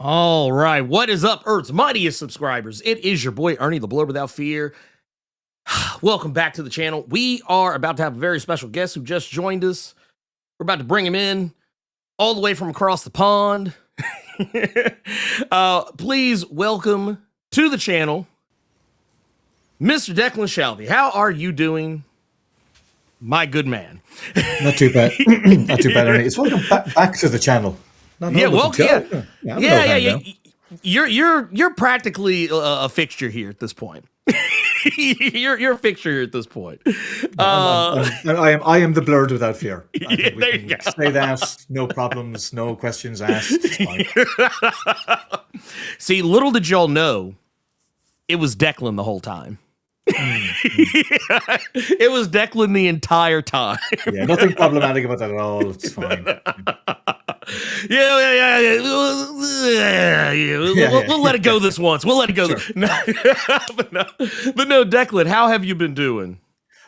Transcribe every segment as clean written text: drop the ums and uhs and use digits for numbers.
All right, what is up, Earth's mightiest subscribers? It is your boy Ernie, the Blerd without fear. Welcome back to the channel. We are about to have a very special guest who just joined us. We're about to bring him in all the way from across the pond. Please welcome to the channel, Mr. Declan Shalvey. How are you doing, my good man? Not too bad. Not too bad, Ernie. It's welcome back to the channel. Yeah, welcome. Yeah. You're practically a fixture here at this point. you're a fixture here at this point. I am the Blerd without fear. Yeah, there you go. Say that. No problems. No questions asked. It's fine. See, little did y'all know, it was Declan the whole time. It was Declan the entire time. Yeah, nothing problematic about that at all. It's fine. Yeah. We'll let it go this once. We'll let it go. Sure. But no, Declan, how have you been doing?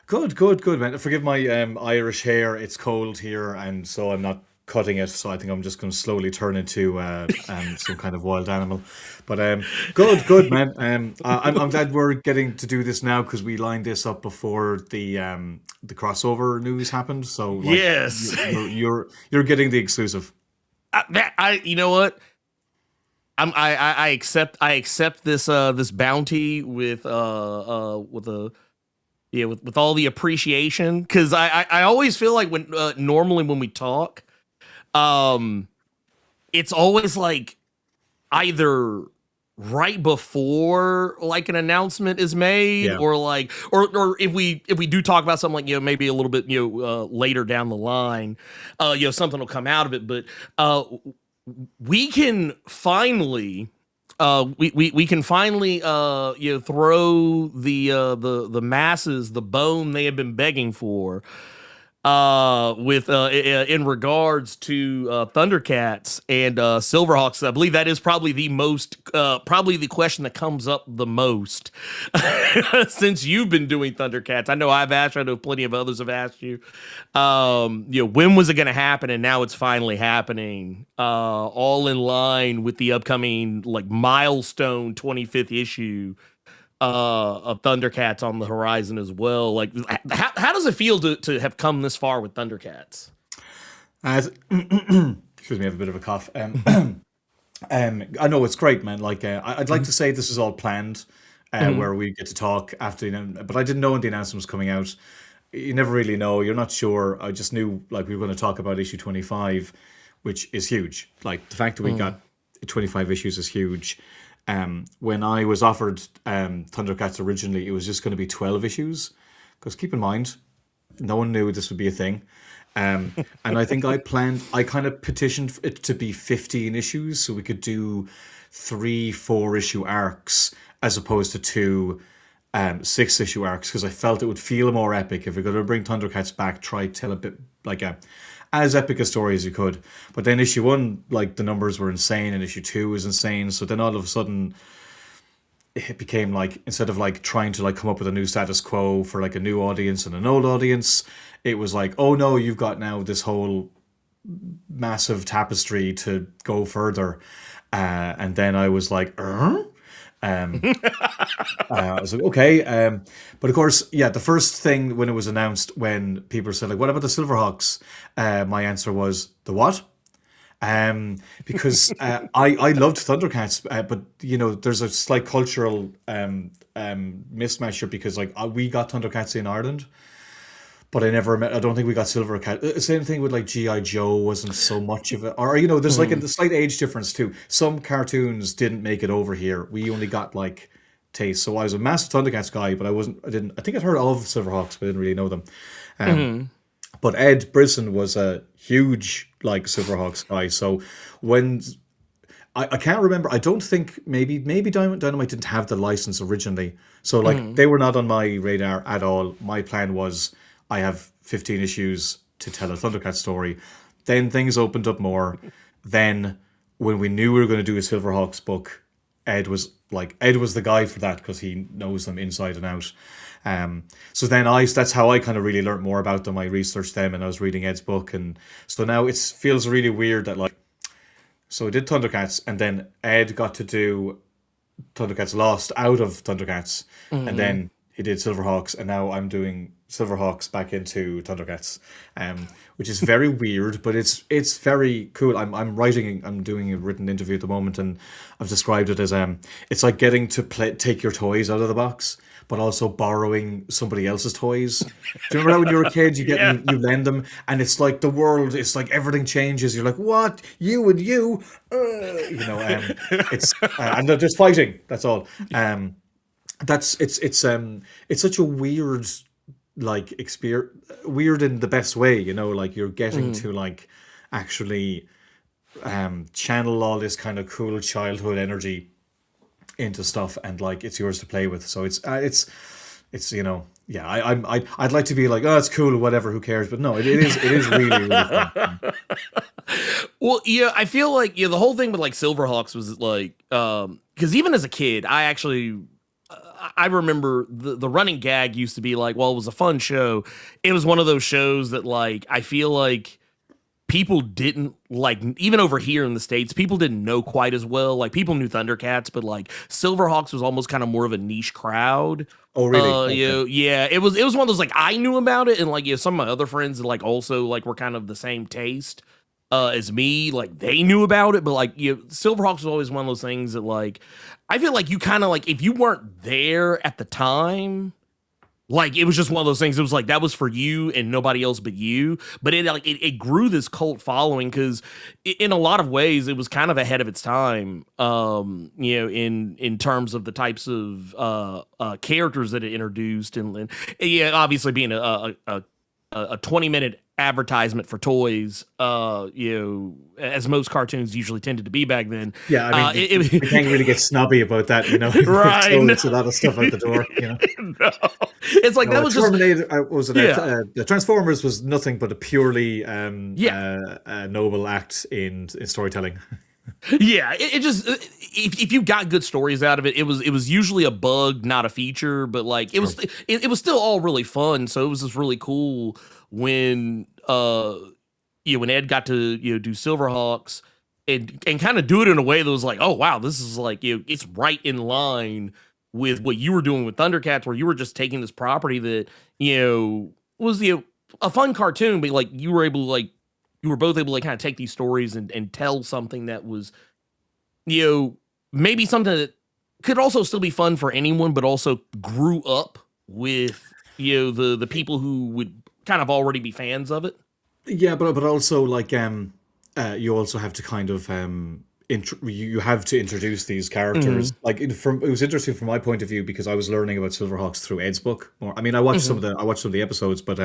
Good, man. Forgive my Irish hair. It's cold here, and so I'm not cutting it. So I think I'm just going to slowly turn into some kind of wild animal. But good, man. I'm glad we're getting to do this now because we lined this up before the crossover news happened. So like, yes, you're getting the exclusive. You know what? I accept this bounty with all the appreciation, because I always feel like when normally when we talk, it's always like either right before like an announcement is made, Yeah. or like or if we do talk about something like, maybe a little bit later down the line, something will come out of it. But we can finally we can finally throw the masses the bone they have been begging for, with in regards to ThunderCats and Silverhawks. I believe that is probably the most probably the question that comes up the most since you've been doing ThunderCats. I know I've asked you, I know plenty of others have asked you, when was it going to happen? And now it's finally happening, all in line with the upcoming like milestone 25th issue of ThunderCats on the horizon as well. Like, how does it feel to have come this far with ThunderCats? Excuse me, I have a bit of a cough. I know it's great, man. Like, I'd like to say this is all planned, where we get to talk after, but I didn't know when the announcement was coming out. You never really know. You're not sure. I just knew like we were going to talk about issue 25, which is huge. Like the fact that we got 25 issues is huge. When I was offered ThunderCats originally, it was just going to be 12 issues. Because keep in mind, no one knew this would be a thing. And I think I kind of petitioned it to be 15 issues, so we could do 3-4 issue arcs as opposed to 2 6-issue arcs, because I felt it would feel more epic if we're going to bring ThunderCats back. Try to tell a bit like as epic a story as you could. But then issue 1, like the numbers were insane, and issue 2 was insane. So then all of a sudden it became like, instead of like trying to like come up with a new status quo for like a new audience and an old audience, it was like, oh no, you've got now this whole massive tapestry to go further. And then I was like, I was like, okay. But of course, yeah, the first thing when it was announced, when people said like, what about the Silverhawks? My answer was, the what? Because I loved ThunderCats, but there's a slight cultural mismatch here, because like we got ThunderCats in Ireland, but I don't think we got Silvercat. Same thing with like G.I. Joe, wasn't so much of it. Or, there's like a slight age difference too. Some cartoons didn't make it over here. We only got like taste. So I was a massive ThunderCats guy, but I think I'd heard of Silverhawks, but I didn't really know them. But Ed Brisson was a huge like Silverhawks guy. So when I can't remember, I don't think maybe Dynamite didn't have the license originally. So like they were not on my radar at all. My plan was, I have 15 issues to tell a ThunderCats story. Then things opened up more. Then when we knew we were going to do a Silverhawks book, Ed was the guy for that, because he knows them inside and out. So then that's how I kind of really learned more about them. I researched them and I was reading Ed's book. And so now it feels really weird that like So I did ThunderCats, and then Ed got to do ThunderCats Lost out of ThunderCats, and then he did Silverhawks, and now I'm doing Silverhawks back into ThunderCats, which is very weird, but it's very cool. I'm doing a written interview at the moment, and I've described it as it's like getting to take your toys out of the box, but also borrowing somebody else's toys. Do you remember that when you were a kid, you lend them, and it's like the world, it's like everything changes. You're like, what? You and you, it's and they're just fighting. That's all. It's such a weird like experience, weird in the best way. Like you're getting to like actually channel all this kind of cool childhood energy into stuff, and like it's yours to play with. So it's yeah, I'd like to be like, oh, it's cool, whatever, who cares? But no, it is really really fun. Well, yeah, I feel like the whole thing with like Silverhawks was like because even as a kid, I remember the running gag used to be like, well, it was a fun show. It was one of those shows that like I feel like people didn't like, even over here in the States, people didn't know quite as well. Like people knew ThunderCats, but like Silverhawks was almost kind of more of a niche crowd. Oh, really? Yeah, it was one of those like I knew about it, and like some of my other friends that like also like were kind of the same taste as me, like they knew about it, but like Silverhawks was always one of those things that like I feel like you kind of like if you weren't there at the time, like it was just one of those things. It was like that was for you and nobody else but you. But it grew this cult following because in a lot of ways it was kind of ahead of its time. In terms of the types of characters that it introduced, and yeah, obviously being a 20-minute advertisement for toys, as most cartoons usually tended to be back then. Yeah, I mean, we can't really get snobby about that, Right? It's a lot of stuff out the door, No. It's like that was Terminator, just the Transformers was nothing but a purely noble act in storytelling. Yeah, it just if you got good stories out of it, it was usually a bug, not a feature. But like it was still all really fun. So it was just really cool when when Ed got to do Silverhawks and kind of do it in a way that was like, oh wow, this is like it's right in line with what you were doing with ThunderCats, where you were just taking this property that was a fun cartoon, but like you were both able to kind of take these stories and tell something that was, maybe something that could also still be fun for anyone, but also grew up with, the people who would kind of already be fans of it. Yeah, but also like, you also have to kind of, you have to introduce these characters. Like it was interesting from my point of view because I was learning about Silverhawks through Ed's book. I mean, I watched some of the episodes, but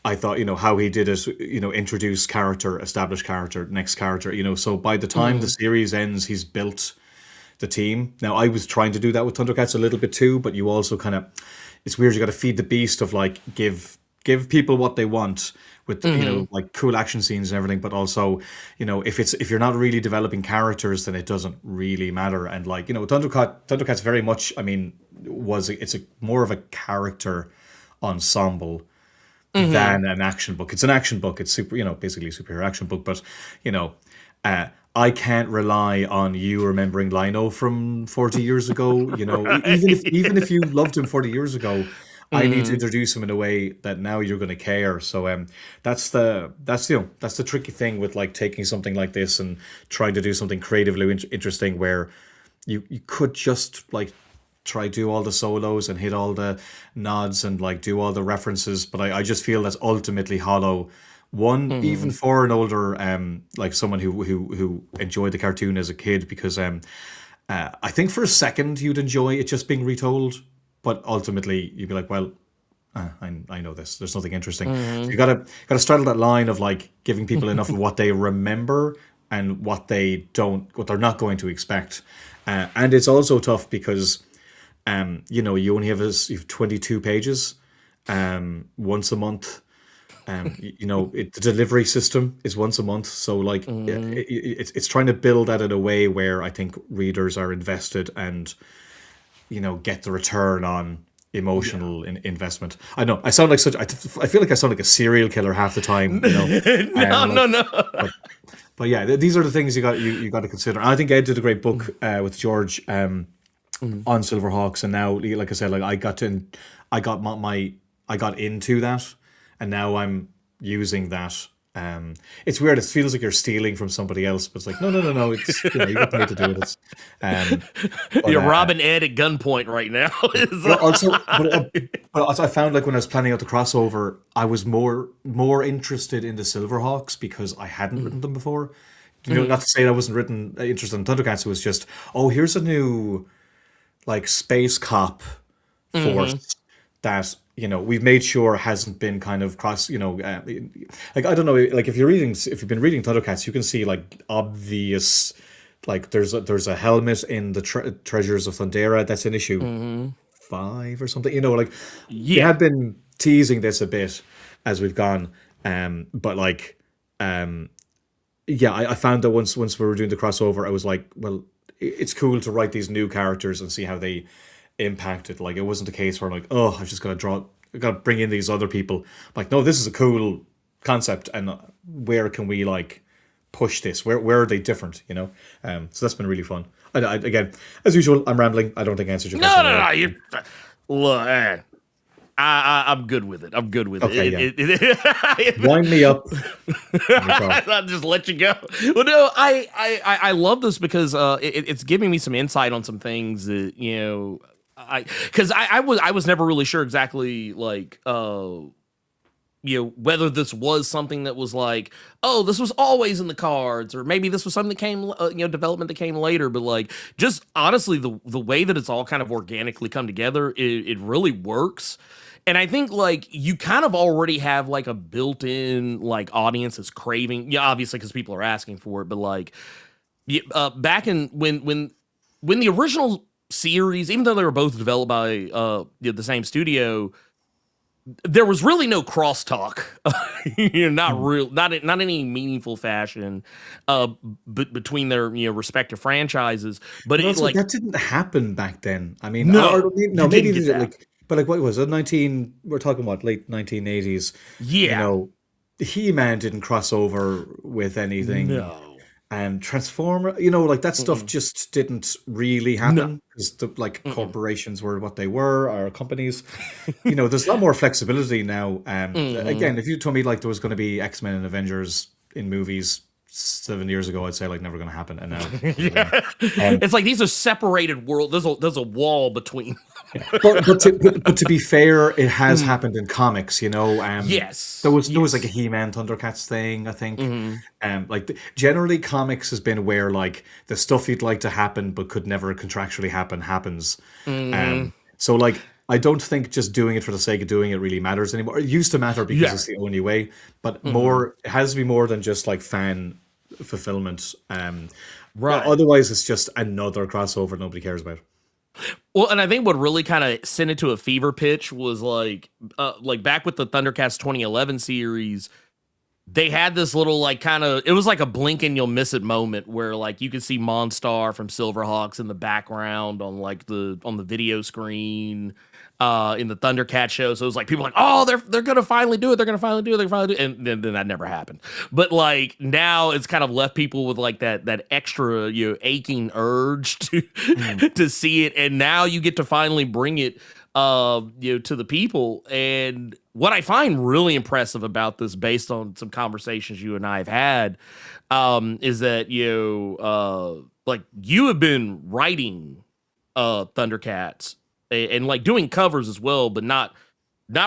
I thought, how he did it, introduce character, establish character, next character, so by the time the series ends, he's built the team. Now, I was trying to do that with ThunderCats a little bit too, but you also kind of, it's weird, you got to feed the beast of like, give people what they want with, like cool action scenes and everything, but also, if you're not really developing characters, then it doesn't really matter. And like, ThunderCats very much, I mean, it's more of a character ensemble than an action book. It's an action book. It's basically a superhero action book. But I can't rely on you remembering Lino from 40 years ago. Even if you loved him 40 years ago, I need to introduce him in a way that now you're going to care. So that's the tricky thing with like taking something like this and trying to do something creatively interesting, where you could just like try do all the solos and hit all the nods and like do all the references, but I just feel that's ultimately hollow. Even for an older like someone who enjoyed the cartoon as a kid, because I think for a second you'd enjoy it just being retold, but ultimately you'd be like, well, I know this. There's nothing interesting. So you gotta straddle that line of like giving people enough of what they remember and what they're not going to expect, and it's also tough because. You only have 22 pages once a month. The delivery system is once a month. So like it's trying to build that in a way where I think readers are invested and, get the return on emotional investment. I know I sound like I feel like I sound like a serial killer half the time. No. But yeah, these are the things you got to consider. I think Ed did a great book with George on Silverhawks, and now, like I said, like I got I got into that, and now I'm using that. It's weird. It feels like you're stealing from somebody else, but it's like no. It's you got paid to do it. It's, but, You're robbing Ed at gunpoint right now. But also I found, like, when I was planning out the crossover, I was more interested in the Silverhawks because I hadn't written them before. Not to say I wasn't interested in ThunderCats. It was just, oh, here's a new, like, space cop force that we've made sure hasn't been kind of cross. Like, I don't know, like, if you've been reading ThunderCats, you can see, like, obvious, like, there's a helmet in the Treasures of Thundera that's in issue 5 or something. Like, they have been teasing this a bit as we've gone, but like, I found that once we were doing the crossover, I was like, well, it's cool to write these new characters and see how they impacted. Like, it wasn't a case where I'm like, oh, I've just got to bring in these other people. I'm like, no, this is a cool concept, and where can we, like, push this? Where are they different? So that's been really fun. Again, as usual, I'm rambling. I don't think I answered your question. No. Look, I'm good with it. I'm good with it. Wind me up. I'll just let you go. Well, no, I love this because it's giving me some insight on some things that because I was never really sure exactly, like, whether this was something that was like, oh, this was always in the cards, or maybe this was something that came, development that came later. But, like, just honestly, the way that it's all kind of organically come together, it really works. And I think, like, you kind of already have, like, a built-in, like, audience that's craving, obviously because people are asking for it. But, like, back in when the original series, even though they were both developed by the same studio, there was really no crosstalk, not in any meaningful fashion, between their respective franchises. But also, like, that didn't happen back then. I mean, no, maybe like, but like, what was it? We're talking about late 1980s. Yeah, He-Man didn't cross over with anything. No. And Transformer, like, that stuff just didn't really happen because corporations were what they were, or companies. There's a lot more flexibility now. Again, if you told me, like, there was going to be X-Men and Avengers in movies 7 years ago, I'd say, like, never going to happen. And now, it's like these are separated worlds. There's a wall between. but to be fair, it has happened in comics. Yes, there was like a He-Man ThunderCats thing, I think. Like, generally, comics has been where, like, the stuff you'd like to happen but could never contractually happens. So, like, I don't think just doing it for the sake of doing it really matters anymore. It used to matter because it's the only way, but it has to be more than just, like, fan fulfillment. Right. Otherwise, it's just another crossover nobody cares about. Well, and I think what really kind of sent it to a fever pitch was like back with the ThunderCats 2011 series, they had this little, like, kind of, it was like a blink and you'll miss it moment where, like, you could see Monstar from Silverhawks in the background on, like, on the video screen in the ThunderCat show. So it was like, people were like, oh, they're gonna finally do it. They're gonna finally do it. And then that never happened. But, like, now it's kind of left people with, like, that extra aching urge to see it. And now you get to finally bring it to the people. And what I find really impressive about this, based on some conversations you and I have had, is that like, you have been writing ThunderCats and like doing covers as well, but not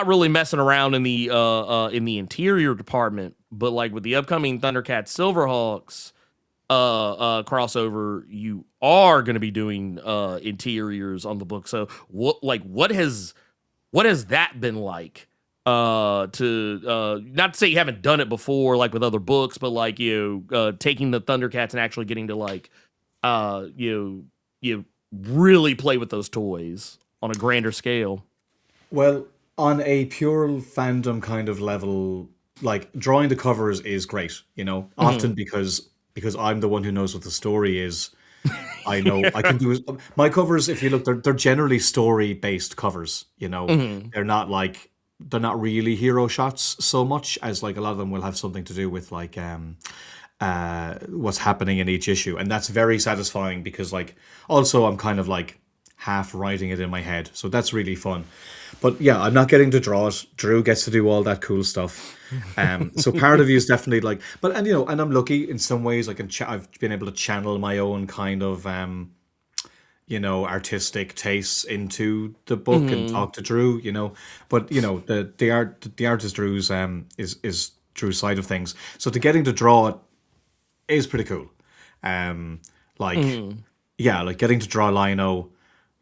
really messing around in the interior department. But, like, with the upcoming ThunderCats Silverhawks crossover, you are going to be doing interiors on the book. So what has that been like? To not to say you haven't done it before, like with other books, but, like, taking the ThunderCats and actually getting to, like, really play with those toys on a grander scale. Well, on a pure fandom kind of level, like, drawing the covers is great, often because I'm the one who knows what the story is. I know I can do my covers. If you look, they're generally story based covers. They're not really hero shots so much as, like, a lot of them will have something to do with, like, what's happening in each issue, and that's very satisfying because like also I'm kind of like half writing it in my head, so that's really fun. But yeah, I'm not getting to draw it. Drew gets to do all that cool stuff. So part of you is definitely like, but and and I'm lucky in some ways. I can I've been able to channel my own kind of artistic tastes into the book and talk to Drew. But the artist Drew's is Drew's side of things. So to getting to draw it is pretty cool. Like getting to draw Lino.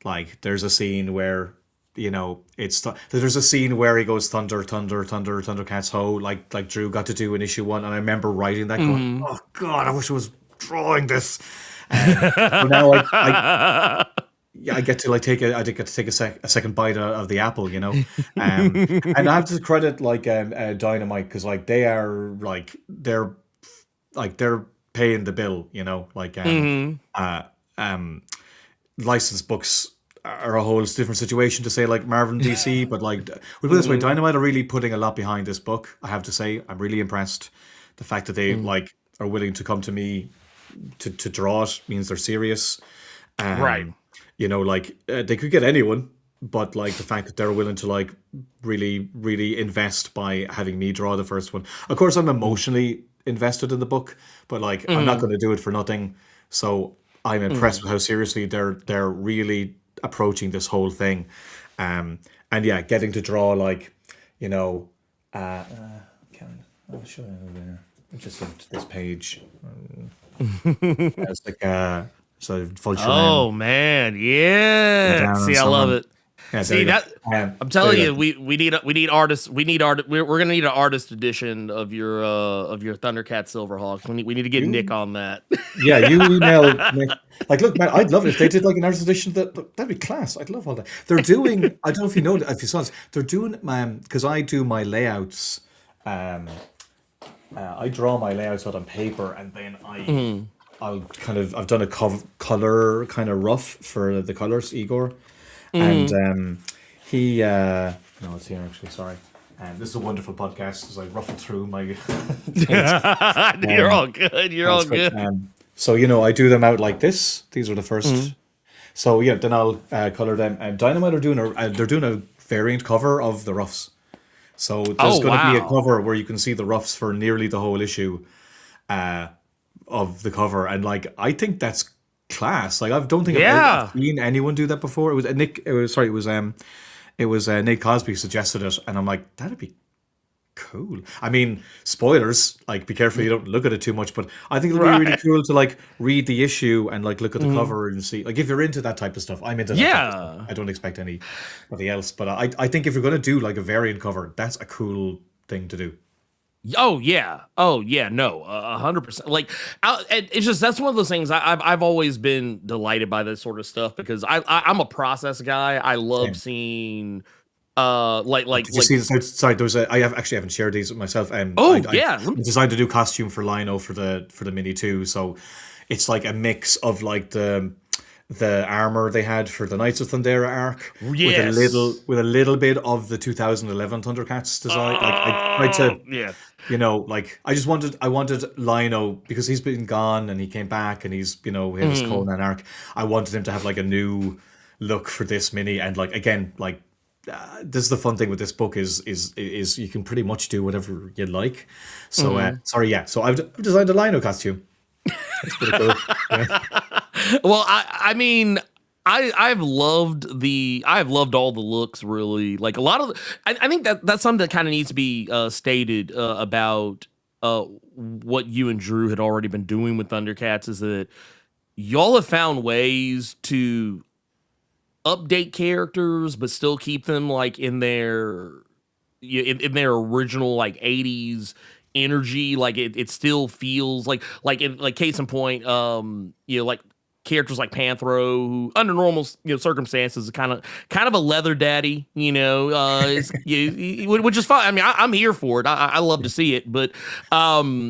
Like there's a scene where there's a scene where he goes thunder, thunder, thunder, ThunderCats ho, like Drew got to do in issue 1, and I remember writing that going, oh god, I wish I was drawing this. So now I get to take a second bite of the apple, and I have to credit Dynamite because they're paying the bill, licensed books are a whole different situation to say like Marvel and DC, but we put it this way, Dynamite are really putting a lot behind this book. I have to say, I'm really impressed. The fact that they are willing to come to me to draw it means they're serious. Right. They could get anyone, but the fact that they're willing to really, really invest by having me draw the first one. Of course, I'm emotionally invested in the book, but I'm not going to do it for nothing. So I'm impressed with how seriously they're really approaching this whole thing. And yeah, getting to draw I'll show you there. I just looked at this page. It's full oh man, yeah. See, I love it. Yeah, see that I'm telling you, we need artists. We're gonna need an artist edition of your ThunderCats Silverhawks. We need to get Nick on that. Yeah, you email Nick. Look, man, I'd love it if they did an artist edition. That'd be class. I'd love all that. They're doing. I don't know if you know if you saw this. They're doing because I do my layouts. I draw my layouts out on paper, and then I've done a color kind of rough for the colors, Igor. And he no, it's here actually, sorry. This is a wonderful podcast as I ruffle through my You're all good. You're all good. So I do them out like this. These are the first. So yeah, then I'll color them. And Dynamite are doing a variant cover of the roughs. So there's going to be a cover where you can see the roughs for nearly the whole issue of the cover, and I think that's class. I don't think I've seen anyone do that before. It was Nick. It was Nate Cosby suggested it, and I'm like, that'd be cool. I mean, spoilers. Be careful you don't look at it too much, but I think it'll be really cool to read the issue and look at the cover and see. If you're into that type of stuff, I'm into that. Yeah. Type of stuff. I don't expect anybody else, but I think if you're going to do a variant cover, that's a cool thing to do. Oh yeah, no, 100%. It's just that's one of those things I've always been delighted by this sort of stuff because I'm a process guy. I love seeing Did you see this? Sorry, there was I haven't shared these with myself. I designed a new costume for Lino for the mini too. So it's a mix of the armor they had for the Knights of Thundera arc with a little bit of the 2011 ThunderCats design. I tried to I wanted Lino because he's been gone and he came back and he's hit his Conan arc. I wanted him to have a new look for this mini, and this is the fun thing with this book is you can pretty much do whatever you like. So so I've designed a Lino costume. It's pretty cool. Yeah. Well, I mean, I've loved all the looks really. A lot of I think that's something that kind of needs to be stated about what you and Drew had already been doing with ThunderCats is that y'all have found ways to update characters but still keep them in their original 80s energy. It still feels like case in point, characters like Panthro, who under normal circumstances is kind of a leather daddy, which is fine. I mean, I'm here for it. I love to see it, but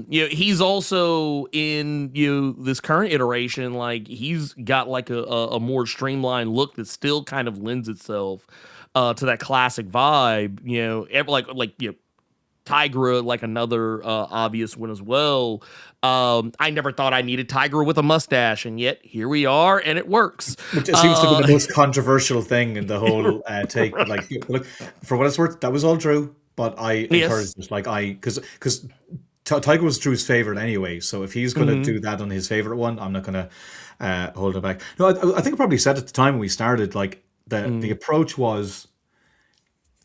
he's also in this current iteration, he's got a more streamlined look that still kind of lends itself to that classic vibe. Tigra, like another obvious one as well. I never thought I needed Tigra with a mustache, and yet here we are, and it works. Which seems to be the most controversial thing in the whole take. But like, look, for what it's worth, that was all true. But I encouraged it. Like because Tiger was Drew's favorite anyway. So if he's going to do that on his favorite one, I'm not going to hold it back. No, I think I probably said at the time when we started, like the approach was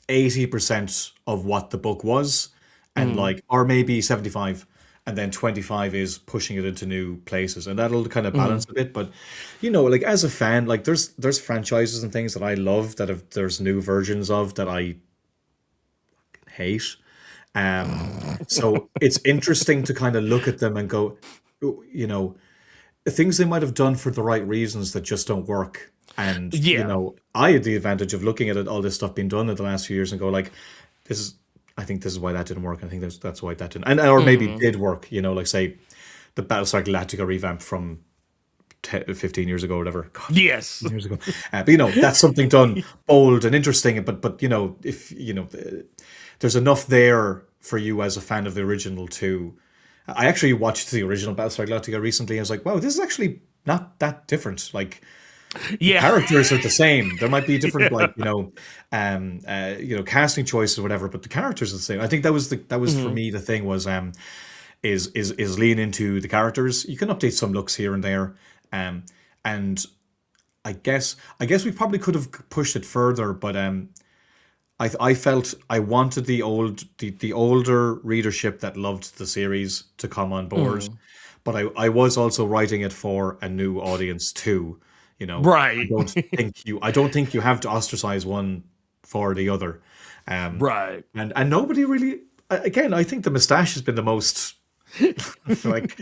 80% of what the book was, and like, or maybe 75. And then 25 is pushing it into new places, and that'll kind of balance a bit. But you know, like as a fan, like there's franchises and things that I love that there's new versions of that I hate. So it's interesting to kind of look at them and go, you know, things they might have done for the right reasons that just don't work. And you know, I had the advantage of looking at all this stuff being done in the last few years and go like, I think this is why that didn't work. I think that's why that didn't, or maybe did work. You know, like say the Battlestar Galactica revamp from 15 years ago, or whatever. God, yes, years ago. But you know, that's something done bold and interesting. But you know, if you know, there's enough there for you as a fan of the original too. I actually watched the original Battlestar Galactica recently. And I was like, wow, this is actually not that different. Like, characters are the same. There might be different, like you know, casting choices or whatever, but the characters are the same. I think that was for me the thing was is lean into the characters. You can update some looks here and there, and I guess we probably could have pushed it further, but I felt I wanted the older readership that loved the series to come on board, but I was also writing it for a new audience too. You know, right? I don't think you have to ostracize one for the other, right? And nobody really. Again, I think the mustache has been the most like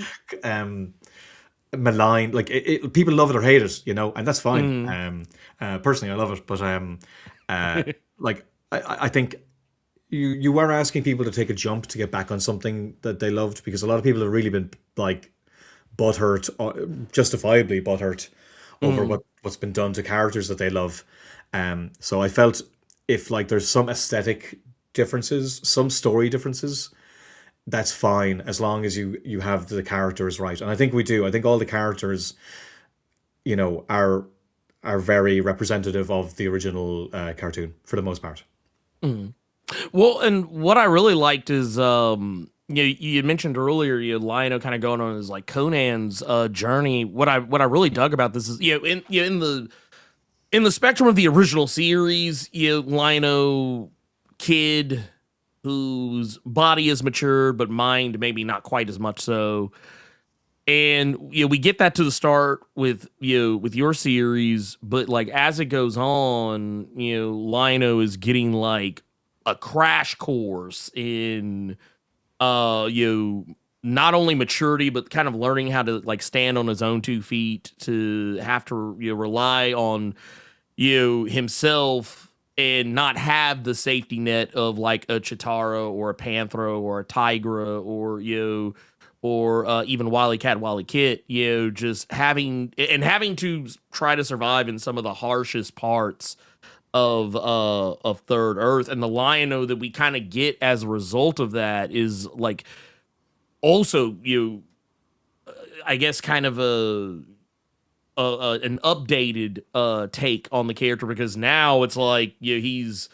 maligned. Like people love it or hate it, you know, and that's fine. Personally, I love it, but like I think you were asking people to take a jump to get back on something that they loved, because a lot of people have really been like butthurt, justifiably butthurt, over what's been done to characters that they love. So I felt if like there's some aesthetic differences, some story differences, that's fine as long as you have the characters right. And I think we do. I think all the characters, you know, are very representative of the original cartoon for the most part. Well, and what I really liked is you mentioned earlier, Lionel kind of going on his like Conan's journey. What I really dug about this is in the spectrum of the original series, Lionel kid whose body is matured but mind maybe not quite as much so, and we get that to the start with with your series, but like as it goes on, Lionel is getting like a crash course in not only maturity, but kind of learning how to like stand on his own 2 feet, to have to rely on himself and not have the safety net of like a Chitara or a Panthro or a Tigra or even Wily Kit, just having to try to survive in some of the harshest parts of Third Earth. And the Lion-O that we kind of get as a result of that is like also I guess kind of an updated take on the character, because now it's like he's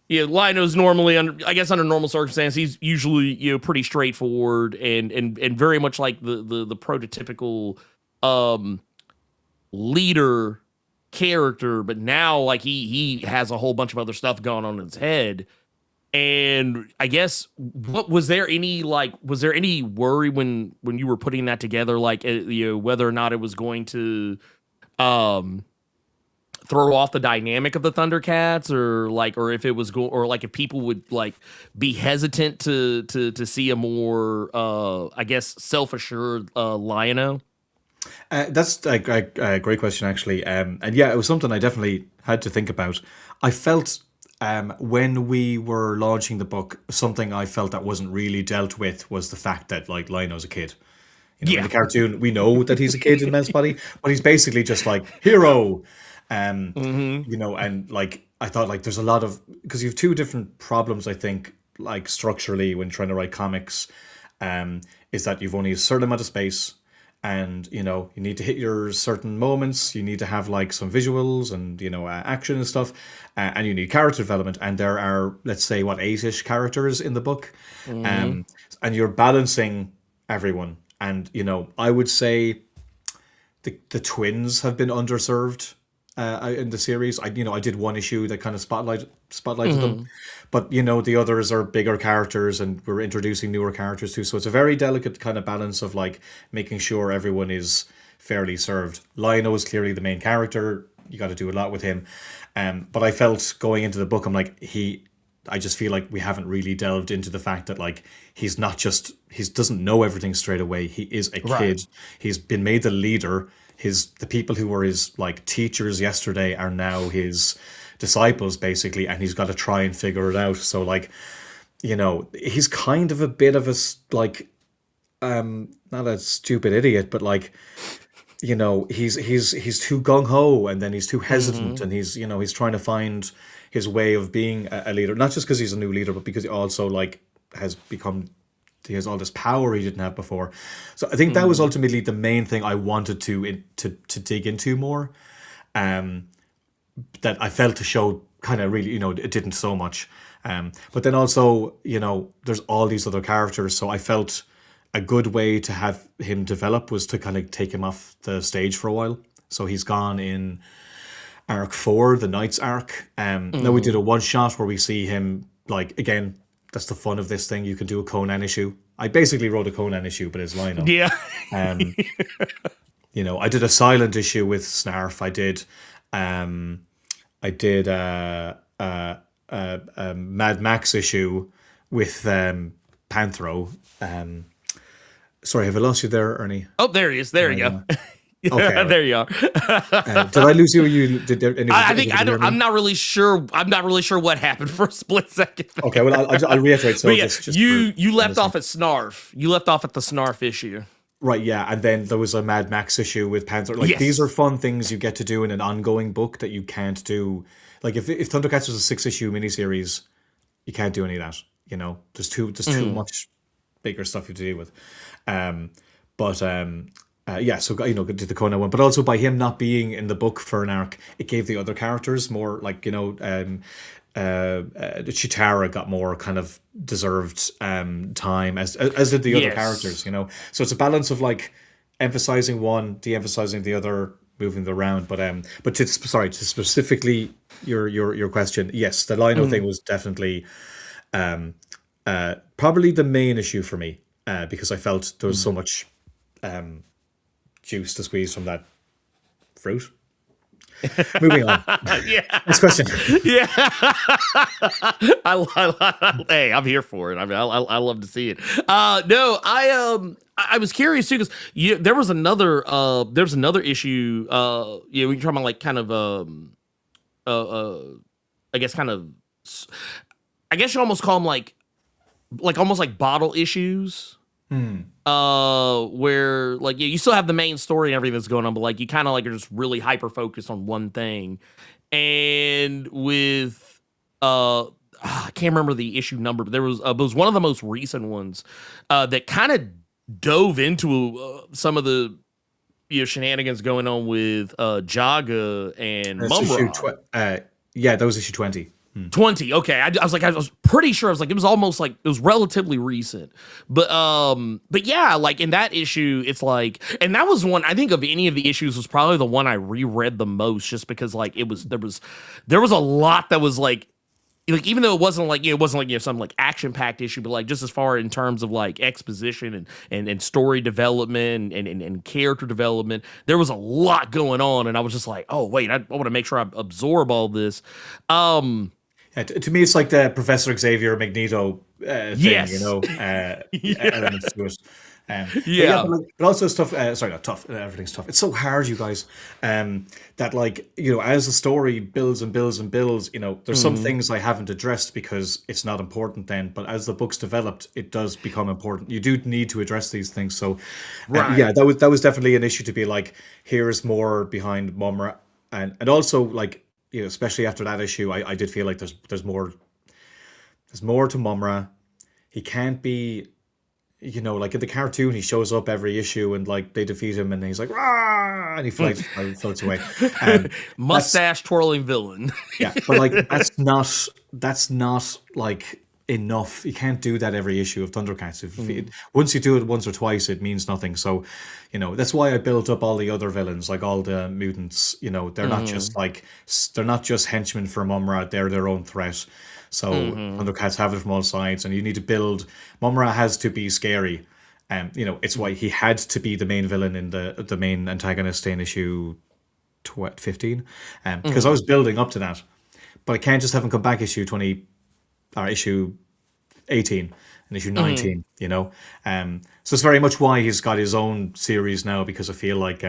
Lion-O's normally under normal circumstances he's usually pretty straightforward and very much like the prototypical leader character, but now like he has a whole bunch of other stuff going on in his head. And I guess was there any worry when you were putting that together, like whether or not it was going to throw off the dynamic of the ThunderCats, or if it was if people would like be hesitant to see a more I guess self-assured Lion-O? That's a great question, actually. And yeah, it was something I definitely had to think about. I felt when we were launching the book, something I felt that wasn't really dealt with was the fact that like Lion-O's a kid. In the cartoon, we know that he's a kid in Men's Body, but he's basically just like hero. And like I thought like there's a lot of, because you have 2 different problems, I think, like structurally when trying to write comics, is that you've only a certain amount of space, and you know you need to hit your certain moments. You need to have like some visuals and action and stuff, and you need character development. And there are, let's say, what, 8-ish characters in the book, and you're balancing everyone. And I would say the twins have been underserved in the series. I did one issue that kind of spotlighted them, but the others are bigger characters, and we're introducing newer characters too. So it's a very delicate kind of balance of like making sure everyone is fairly served. Lionel is clearly the main character. You got to do a lot with him, but I felt going into the book, I'm like, I just feel like we haven't really delved into the fact that like he doesn't know everything straight away. He is a kid. He's been made the leader. The people who were his like teachers yesterday are now his disciples basically, and he's got to try and figure it out. So like, he's kind of a bit of a like, not a stupid idiot, but like, he's too gung ho, and then he's too hesitant, and he's trying to find his way of being a leader, not just because he's a new leader, but because he also like he has all this power he didn't have before. So I think that was ultimately the main thing I wanted to dig into more, that I felt to show kind of really, it didn't so much. But then also, there's all these other characters, so I felt a good way to have him develop was to kind of take him off the stage for a while. So he's gone in arc 4, the Knights arc. Now we did a one shot where we see him, like, again, that's the fun of this thing. You can do a Conan issue. I basically wrote a Conan issue, but it's Lionel. Yeah. I did a silent issue with Snarf. I did a Mad Max issue with Panthro. Sorry, have I lost you there, Ernie? Oh, there he is. There you go. Okay, there you are. did I lose you? Or you did? I'm not really sure. I'm not really sure what happened for a split second. Okay, well, I'll reiterate. So yeah, you left off at Snarf. You left off at the Snarf issue. Right, yeah, and then there was a Mad Max issue with Panther. Like, these are fun things you get to do in an ongoing book that you can't do. Like, if ThunderCats was a 6-issue miniseries, you can't do any of that. There's too much bigger stuff you have to deal with. So did the Conan one, but also by him not being in the book for an arc, it gave the other characters more, like, Chitara got more kind of deserved time, as did the other characters. So it's a balance of like emphasizing one, de-emphasizing the other, moving the round. But to specifically your question, yes, the Lino thing was definitely probably the main issue for me, because I felt there was so much juice to squeeze from that fruit. Moving on. Yeah. Next question. Yeah. Hey, I'm here for it. I mean, I love to see it. No, I was curious too, because there was another issue. We were talking about like kind of I guess you almost call them like almost like bottle issues. Where like you still have the main story and everything that's going on, but like you kind of like are just really hyper focused on one thing. And with I can't remember the issue number, but there was it was one of the most recent ones that kind of dove into some of the shenanigans going on with Jaga and Mumra. That was issue 20. 20. Okay. I was pretty sure. I was like, it was almost like it was relatively recent, but yeah, like in that issue, it's like, and that was one, I think of any of the issues was probably the one I reread the most, just because like there was a lot that was like even though it wasn't like some like action packed issue, but like just as far in terms of like exposition and story development and character development, there was a lot going on, and I was just like, oh wait, I want to make sure I absorb all this. To me, it's like the Professor Xavier Magneto thing, yes. Elements to it. But also stuff. Sorry, not tough. Everything's tough. It's so hard, you guys. That like as the story builds and builds and builds, there's some things I haven't addressed because it's not important then. But as the book's developed, it does become important. You do need to address these things. So, that was definitely an issue to be like, here's more behind Mumra, and also like. Especially after that issue, I did feel like there's more There's more to Mumra. He can't be, you know, like in the cartoon, he shows up every issue and like they defeat him and he's like, rah, and he floats away. That's Mustache twirling villain. yeah, but like that's not like enough. You can't do that every issue of ThunderCats. Once you do it once or twice, it means nothing. So, you know, that's why I built up all the other villains, like all the mutants. You know, they're not just like they're not just henchmen for Mumra. They're their own threat. So ThunderCats have it from all sides, and you need to build. Mumra has to be scary. You know, it's why he had to be the main villain in the main antagonist in issue 15, because I was building up to that, but I can't just have him come back issue 20 or issue 18 and issue 19. You know, so it's very much why he's got his own series now, because I feel like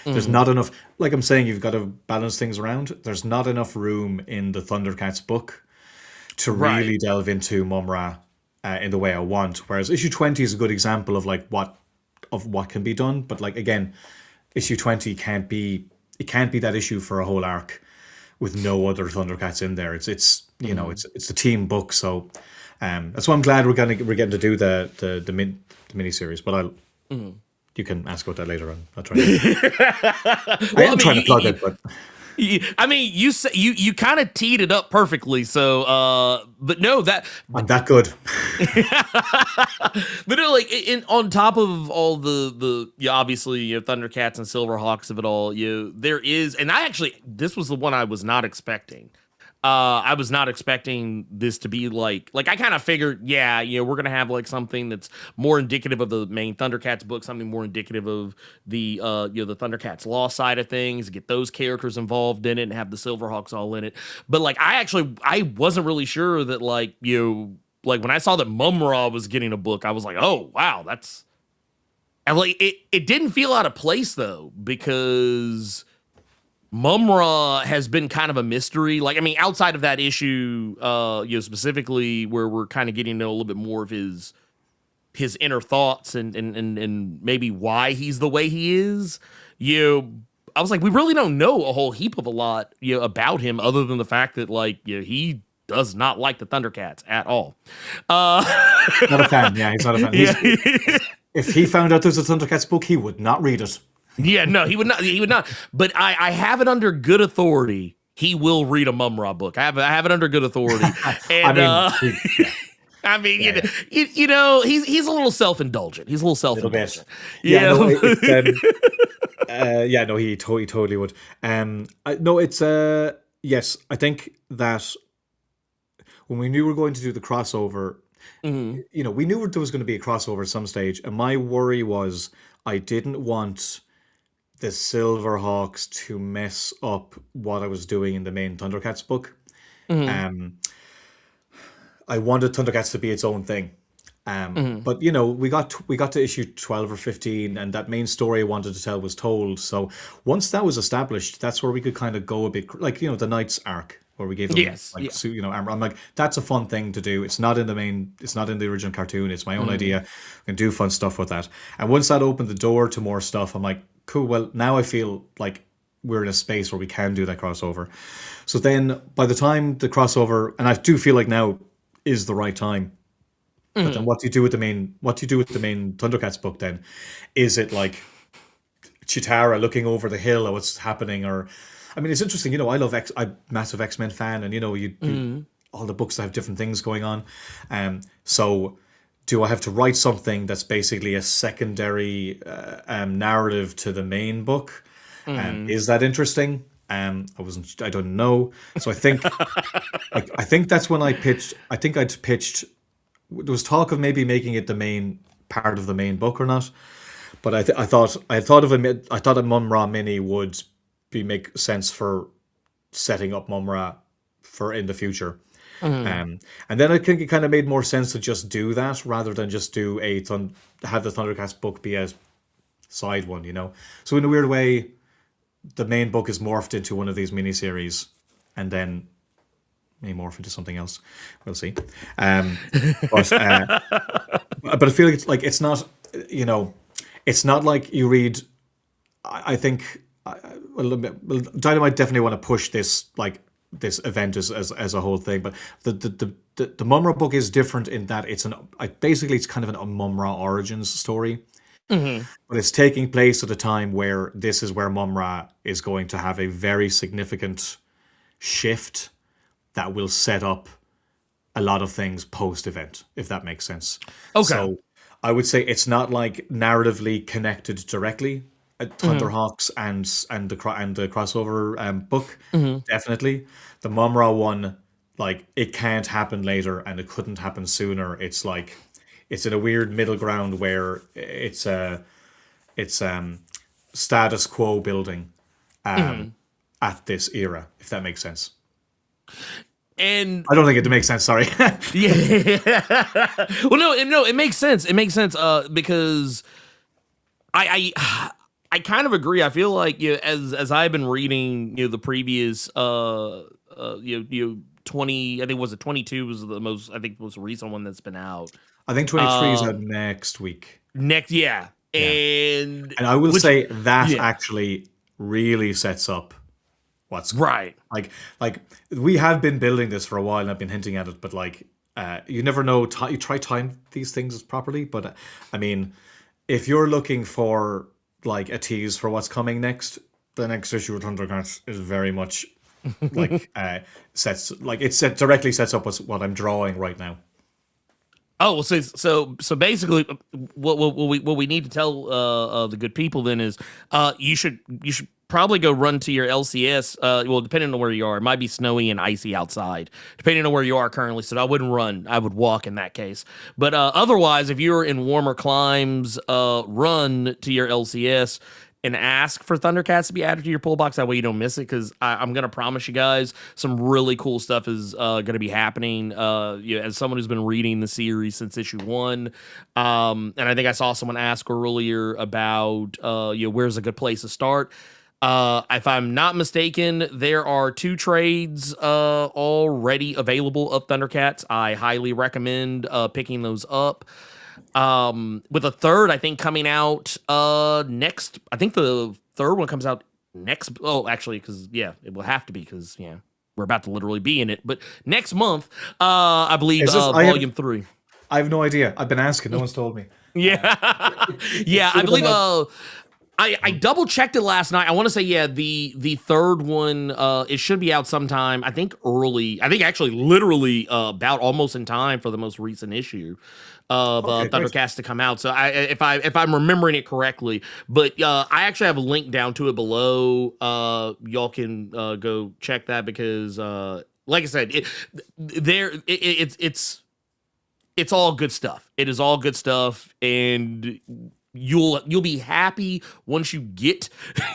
there's not enough. Like I'm saying, you've got to balance things around. There's not enough room in the ThunderCats book to really delve into Mumra in the way I want. Whereas issue 20 is a good example of like what can be done. But like again, issue 20 can't be that issue for a whole arc with no other ThunderCats in there. It's you know, it's a team book. So that's why I'm glad we're getting to do the mini series. But you can ask about that later on. I'll try. I am trying to plug it, but. I mean, you kind of teed it up perfectly. So, but no, I'm that good. But no, like on top of all the obviously, you know, ThunderCats and Silverhawks of it all, there is, and this was the one I was not expecting. I was not expecting this to be like I kind of figured, yeah, you know, we're gonna have like something that's more indicative of the main ThunderCats book, something more indicative of the you know, the ThunderCats Law side of things, get those characters involved in it and have the Silverhawks all in it. But like I wasn't really sure that, like, you know, like when I saw that Mumra was getting a book, I was like, oh wow, that's, and like it didn't feel out of place though, because Mumra has been kind of a mystery. Like, I mean, outside of that issue, you know, specifically where we're kind of getting to know a little bit more of his inner thoughts and maybe why he's the way he is. You know, I was like, we really don't know a whole heap of a lot, you know, about him, other than the fact that, like, you know, he does not like the ThunderCats at all. Not a fan. Yeah, he's not a fan. If he found out there's a ThunderCats book, he would not read it. Yeah, no, he would not. He would not. But I have it under good authority. He will read a Mumra book. I have it under good authority. And I mean, you know, he's a little self-indulgent. He's a little self-indulgent. Yeah, no, he totally would. Yes, I think that when we knew we were going to do the crossover, you know, we knew there was going to be a crossover at some stage, and my worry was I didn't want the Silverhawks to mess up what I was doing in the main ThunderCats book. I wanted ThunderCats to be its own thing. But you know, we got to issue 12 or 15, and that main story I wanted to tell was told. So once that was established, that's where we could kind of go a bit, like, you know, the Knights arc, where we gave them you know, armor. I'm like, that's a fun thing to do. It's not in the original cartoon. It's my own idea. We can do fun stuff with that. And once that opened the door to more stuff, I'm like, cool. Well, now I feel like we're in a space where we can do that crossover. So then by the time the crossover, and I do feel like now is the right time. But then what do you do with the main ThunderCats book then? Is it like Chitara looking over the hill at what's happening? Or, I mean, it's interesting, you know, I'm massive X-Men fan, and you know, you all the books have different things going on. So do I have to write something that's basically a secondary narrative to the main book? Is that interesting? I don't know. So I think I think that's when I pitched. I think I'd pitched. There was talk of maybe making it the main part of the main book or not, but I thought a Mumra mini would make sense for setting up Mumra for in the future. And then I think it kind of made more sense to just do that rather than just do have the ThunderCats book be a side one, you know. So in a weird way, the main book is morphed into one of these miniseries, and then may morph into something else. We'll see. But I feel like it's not, you know, it's not like you read. I think Dynamite definitely want to push this, like, this event as a whole thing, but the the Mumra book is different in that basically it's kind of a Mumra origins story, Hmm. but it's taking place at a time where this is where Mumra is going to have a very significant shift that will set up a lot of things post event, if that makes sense. Okay. So I would say it's not like narratively connected directly. Hmm. Thunderhawks and the crossover book, Hmm. definitely. The Mumra one, like it can't happen later and it couldn't happen sooner. It's like it's in a weird middle ground where it's status quo building Hmm. at this era, if that makes sense. And I don't think it makes sense. Sorry. yeah, well, no, it makes sense. It makes sense because I kind of agree. I feel like as I've been reading the previous 20, I think was it 22 was the most, I think was the recent one that's been out. I think 23 is out next week. Next, yeah, Yeah. and And I will which, say that yeah, actually really sets up what's right. like we have been building this for a while and I've been hinting at it, but like you never know. You try time these things properly, but I mean, if you're looking for like a tease for what's coming next, the next issue of ThunderCats is very much like directly sets up what I'm drawing right now. Oh, well, so basically, what we need to tell the good people then is you should probably go run to your LCS. Well, depending on where you are, it might be snowy and icy outside, depending on where you are currently. So I wouldn't run; I would walk in that case. But otherwise, if you're in warmer climes, run to your LCS and ask for ThunderCats to be added to your pull box. That way you don't miss it. Because I'm gonna promise you guys, some really cool stuff is gonna be happening. As someone who's been reading the series since issue 1, and I think I saw someone ask earlier about where's a good place to start. If I'm not mistaken, there are 2 trades already available of ThunderCats. I highly recommend picking those up. With a third, I think coming out next. I think the third one comes out next. Oh, actually, because it will have to be because we're about to literally be in it. But next month, I believe volume 3. I have no idea. I've been asking. No one's told me. Yeah, It I should have believe. been out. I double checked it last night. I want to say the third one it should be out sometime. I think early. I think actually literally about almost in time for the most recent issue of Okay, great. ThunderCats to come out. So if I'm remembering it correctly, but I actually have a link down to it below. Y'all can go check that because like I said, it's all good stuff. It is all good stuff, and you'll be happy once you get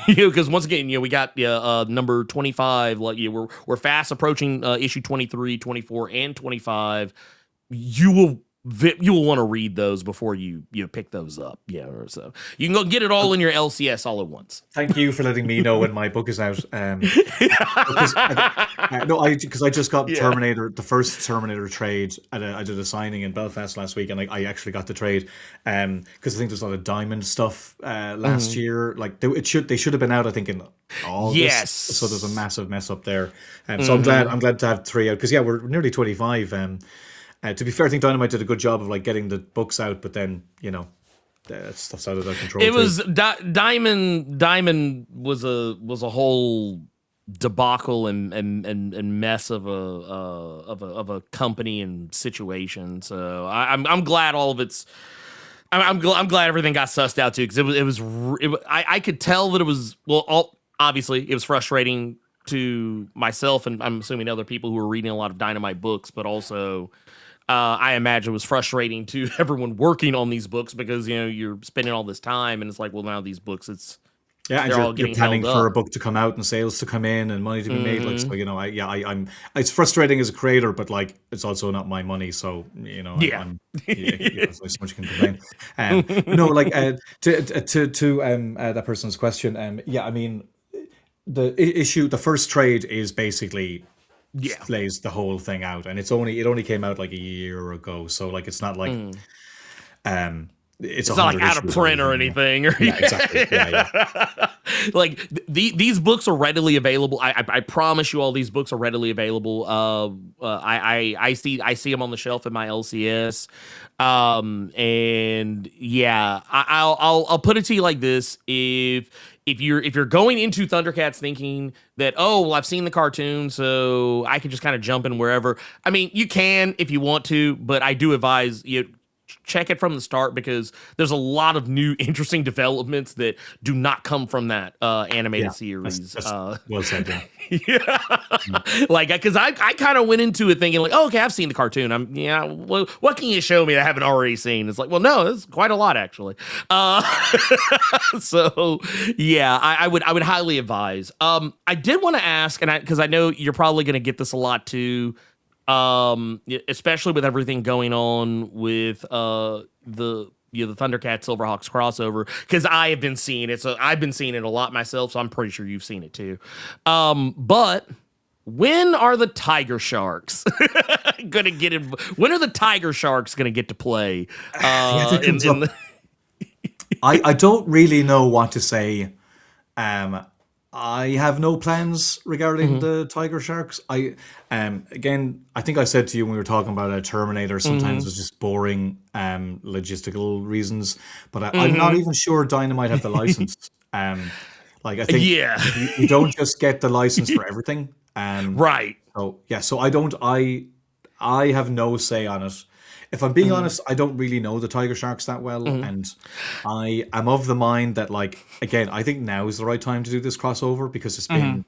because once again we got number 25, like we're fast approaching issue 23, 24, and 25. You will want to read those before you pick those up. So you can go get it all in your LCS all at once. Thank you for letting me know when my book is out. Because I just got Terminator, the first Terminator trade. I did a signing in Belfast last week, and I actually got the trade. Because I think there's a lot of Diamond stuff last year. Like they should have been out, I think, in August. Yes. So there's a massive mess up there. So I'm glad to have 3 out because we're nearly 25. To be fair, I think Dynamite did a good job of like getting the books out, but then stuff's out of their control. It was Diamond. Diamond was a whole debacle and mess of a company and situation. So I'm glad all of it's. I'm glad everything got sussed out too because I could tell that it was obviously it was frustrating to myself and I'm assuming other people who were reading a lot of Dynamite books, but also. I imagine it was frustrating to everyone working on these books because you're spending all this time and it's like, well, now these books and they're all getting you're planning held for up. a book to come out and sales to come in and money to be made. Like so, I'm. It's frustrating as a creator, but like it's also not my money, so there's so much you can complain. No, like to that person's question. I mean, the first trade is basically. Lays the whole thing out, and it only came out like a year ago, so like it's not like it's not like out of print or anything. Exactly. Like these books are readily available. I promise you all these books are readily available. I see them on the shelf in my LCS. And yeah, I'll put it to you like this. If you're going into ThunderCats thinking that, oh, well, I've seen the cartoon, so I can just kind of jump in wherever. I mean, you can if you want to, but I do advise you check it from the start, because there's a lot of new interesting developments that do not come from that animated series. That's well said, yeah. Yeah. Like, because I kind of went into it thinking like, oh, okay, I've seen the cartoon. Well, what can you show me that I haven't already seen? It's like, well, no, it's quite a lot actually. So yeah, I would highly advise. I did want to ask, and because I know you're probably going to get this a lot too, especially with everything going on with the ThunderCats Silverhawks crossover, because I have been seeing it. So I've been seeing it a lot myself, so I'm pretty sure you've seen it too. But when are the Tiger Sharks gonna get in? When are the Tiger Sharks gonna get to play? I don't really know what to say. I have no plans regarding the Tiger Sharks. Again, I think I said to you when we were talking about a Terminator, sometimes it's just boring logistical reasons. But I'm not even sure Dynamite have the license. Like, I think you don't just get the license for everything. Right. So yeah, so I have no say on it. If I'm being honest, I don't really know the Tiger Sharks that well, and I am of the mind that, like, again, I think now is the right time to do this crossover, because it's been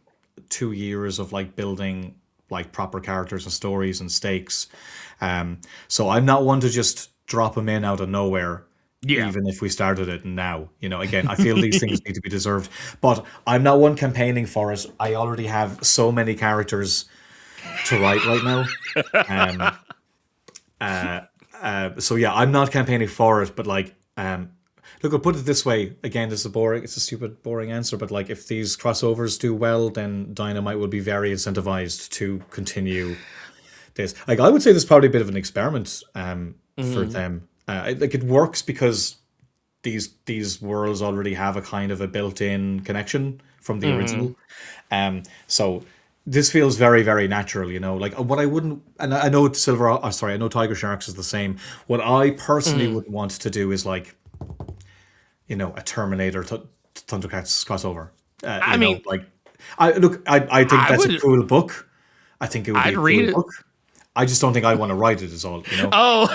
2 years of like building like proper characters and stories and stakes. So I'm not one to just drop them in out of nowhere. Yeah. Even if we started it now, again, I feel these things need to be deserved, but I'm not one campaigning for it. I already have so many characters to write right now. So yeah, I'm not campaigning for it, but like, look, I'll put it this way. Again, it's a stupid, boring answer, but like, if these crossovers do well, then Dynamite will be very incentivized to continue this. Like, I would say this is probably a bit of an experiment for them. Like, it works because these worlds already have a kind of a built-in connection from the original. So this feels very, very natural, like what I wouldn't, and I know I know Tiger Sharks is the same. What I personally would want to do is like, a Terminator ThunderCats crossover. I think that's a cool book. I think it would be a cool book. I just don't think I want to write it, is all, Oh,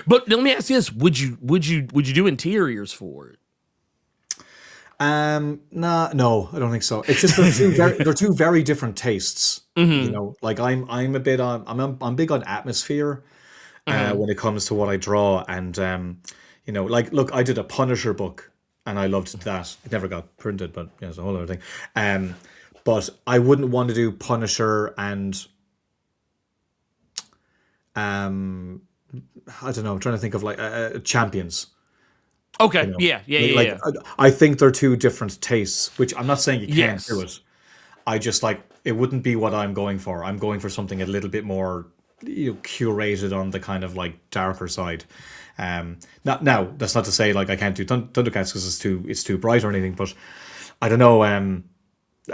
but let me ask you this: would you do interiors for it? No, I don't think so. It's just they're two very different tastes. Like I'm big on atmosphere when it comes to what I draw, and like, look, I did a Punisher book and I loved that. It never got printed, but it's a whole other thing. But I wouldn't want to do Punisher and I don't know. I'm trying to think of like Champions. Okay. Yeah. I think they're two different tastes, which I'm not saying you can't do it. I just, like, it wouldn't be what I'm going for. I'm going for something a little bit more curated on the kind of like darker side. Now that's not to say like I can't do ThunderCats because it's too bright or anything, but I don't know.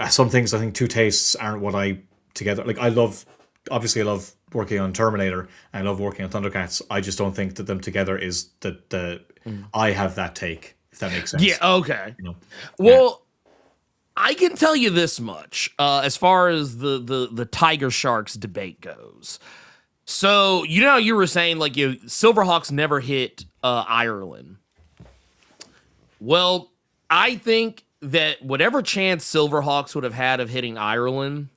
Some things, I think two tastes aren't what I together. Like, I love working on Terminator and I love working on ThunderCats. I just don't think that them together is the I have that take, if that makes sense. Yeah, okay. Well, I can tell you this much, as far as the Tiger Sharks debate goes. So, you were saying like Silverhawks never hit Ireland. Well, I think that whatever chance Silverhawks would have had of hitting Ireland,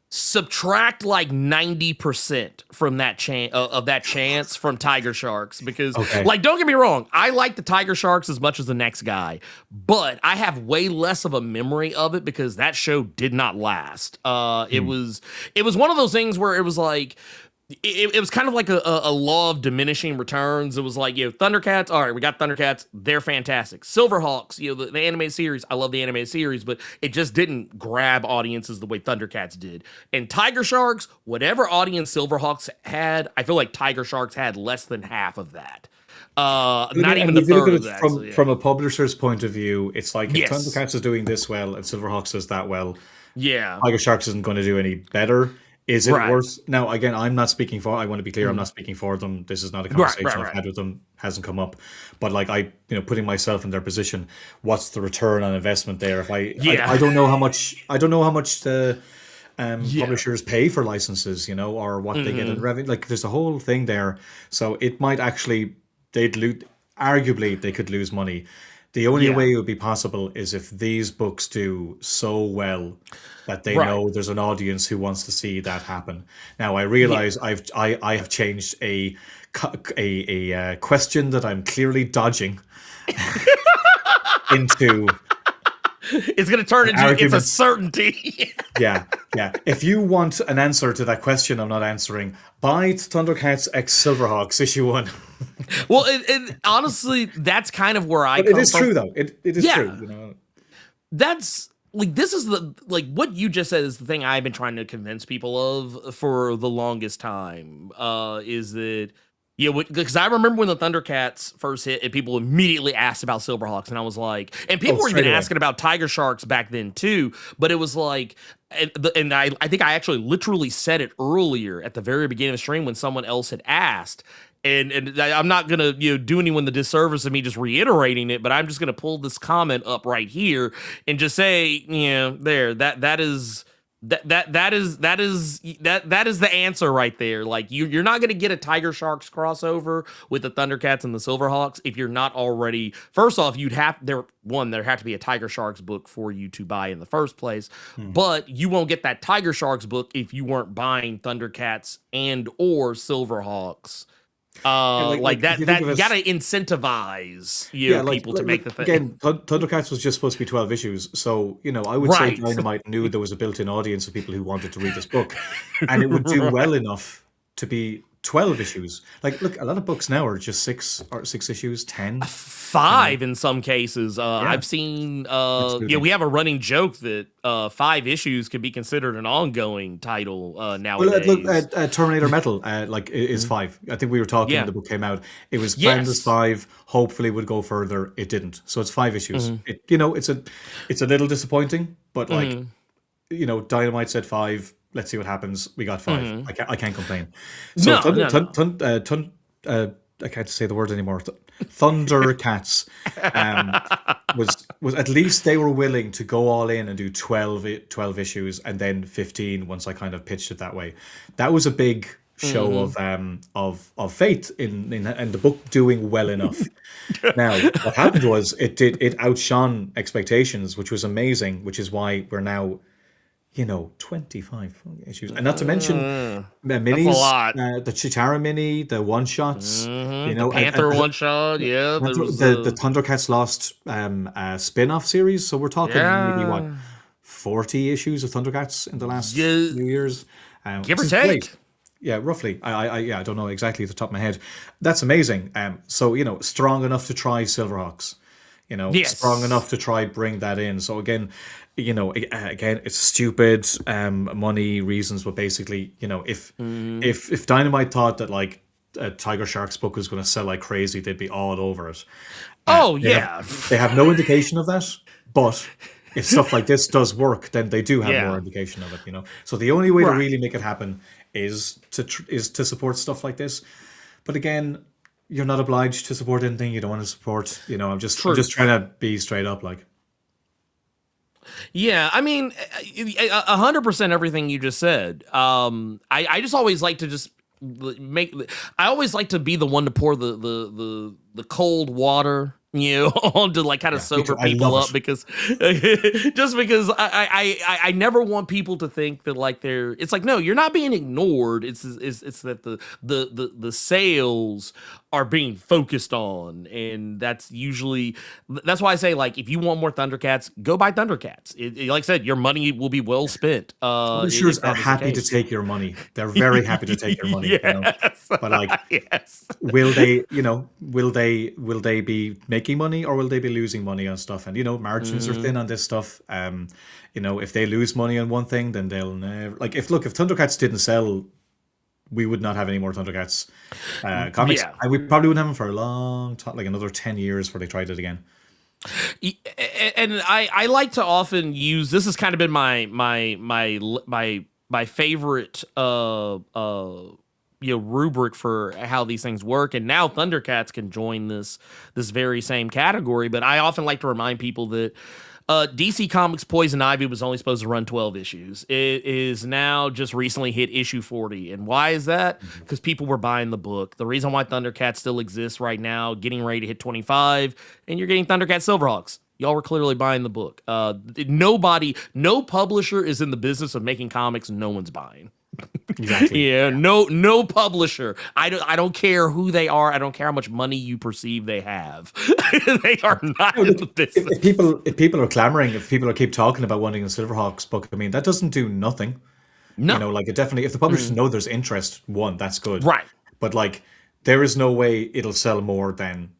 subtract like 90% from that chance from Tiger Sharks, because like, don't get me wrong, I like the Tiger Sharks as much as the next guy, but I have way less of a memory of it because that show did not last. It was one of those things where it was like, it was kind of like a law of diminishing returns. It was like, ThunderCats, all right, we got ThunderCats, they're fantastic. Silverhawks, the animated series, I love the animated series, but it just didn't grab audiences the way ThunderCats did. And Tiger Sharks, whatever audience Silverhawks had, I feel like Tiger Sharks had less than half of that. Not even a if you look third at of it that. So, from a publisher's point of view, it's like if yes, ThunderCats is doing this well and Silverhawks does that well, yeah, Tiger Sharks isn't going to do any better. Is it right, worth now? Again, I'm not speaking for. I want to be clear. I'm not speaking for them. This is not a right, conversation right, I've right. had with them. Hasn't come up. But like putting myself in their position, what's the return on investment there? If I Yeah, don't know how much. I don't know how much the yeah, publishers pay for licenses, or what they get in revenue. Like there's a whole thing there. So it might actually they'd lose. Arguably, they could lose money. The only yeah, way it would be possible is if these books do so well that they right, know there's an audience who wants to see that happen. Now, I yeah. realize I have changed a question that I'm clearly dodging into It's gonna turn an into it's a argument. certainty. Yeah, yeah. If you want an answer to that question I'm not answering, buy ThunderCats X Silverhawks issue 1. Well, honestly, that's kind of where I But it come is from. true, though. It is Yeah, true. that's like this is the like what you just said is the thing I've been trying to convince people of for the longest time. Is that because I remember when the Thundercats first hit and people immediately asked about Silverhawks, and I was like, and Oh, people were even straight away. asking about Tiger Sharks back then too, but it was like, and I think I actually literally said it earlier at the very beginning of the stream when someone else had asked. And I'm not gonna do anyone the disservice of me just reiterating it, but I'm just gonna pull this comment up right here and just say, there that is the answer right there. Like you're not gonna get a Tiger Sharks crossover with the Thundercats and the Silverhawks if you're not already. First off, there have to be a Tiger Sharks book for you to buy in the first place, but you won't get that Tiger Sharks book if you weren't buying Thundercats and or Silverhawks. And Like if that you think of you it, gotta incentivize yeah, people to make the thing. again, Thundercats was just supposed to be 12 issues, so I would say Right. Dynamite knew there was a built-in audience of people who wanted to read this book, and it would do well enough to be 12 issues. Like, look, a lot of books now are just 6 issues, 10. 5 in some cases. Yeah, I've seen absolutely. we have a running joke that 5 issues could be considered an ongoing title Well, nowadays. Terminator Metal, is 5. I think we were talking when Yeah. the book came out. It was planned as Yes. 5. Hopefully, would go further. It didn't, so it's 5 issues. Mhm. It's a little disappointing, but Mhm. Dynamite said 5. Let's see what happens. We got 5. Mhm. I can't complain. So I can't say the word anymore. ThunderCats was at least they were willing to go all in and do 12 issues and then 15 once I kind of pitched it that way. That was a big show of faith in the book doing well enough. Now, what happened was it outshone expectations, which was amazing, which is why we're now 25 issues. And not to mention the That's a minis, lot. the Chitara mini, the one-shots, The Panther and one shot. Yeah. There was the Thundercats Lost spin-off series. So we're talking maybe, what, yeah. 40 issues of Thundercats in the last Yeah. few years? Give Which or is take. great. Yeah, roughly. I don't know exactly at the top of my head. That's amazing. So, strong enough to try Silverhawks. Yes. Strong enough to try bring that in. So again, it's stupid money reasons, but basically, if Dynamite thought that like a Tiger Sharks book was going to sell like crazy, they'd be all over it. Oh They yeah. they have no indication of that, but if stuff like this does work, then they do have Yeah. more indication of it. So the only way to Right. really make it happen is to support stuff like this. But again, you're not obliged to support anything you don't want to support. I'm just trying to be straight up, like. Yeah, I mean, 100% everything you just said. I just always like to just make. I always like to be the one to pour the cold water, onto like kind of Yeah, me too. sober I people love up it. because just because I never want people to think that like it's like, no, you're not being ignored. It's that the sales are being focused on, and that's why I say, like, if you want more Thundercats, go buy Thundercats. Like I said, your money will be well spent. Publishers if that are is the happy to case. take your money. They're very happy to take your money. Yes. But like, Yes. will they? Will they be making money or will they be losing money on stuff? And margins are thin on this stuff. If they lose money on one thing, then they'll never. Like, if Thundercats didn't sell we would not have any more ThunderCats comics, Yeah. and we probably wouldn't have them for a long time, like another 10 years before they tried it again. And I like to often use, this has kind of been my favorite rubric for how these things work, and now ThunderCats can join this very same category. But I often like to remind people that DC Comics Poison Ivy was only supposed to run 12 issues. It is now just recently hit issue 40. And why is that? Because people were buying the book. The reason why ThunderCats still exists right now, getting ready to hit 25, and you're getting ThunderCats Silverhawks. Y'all were clearly buying the book. No publisher is in the business of making comics no one's buying. Exactly. Yeah, no publisher. I don't care who they are. I don't care how much money you perceive they have. They are not in the business. If people are clamoring, if people keep talking about wanting a Silverhawks book, I mean, that doesn't do nothing. No. You know, like, it definitely, if the publishers know there's interest, one, that's good. Right. But like, there is no way it'll sell more than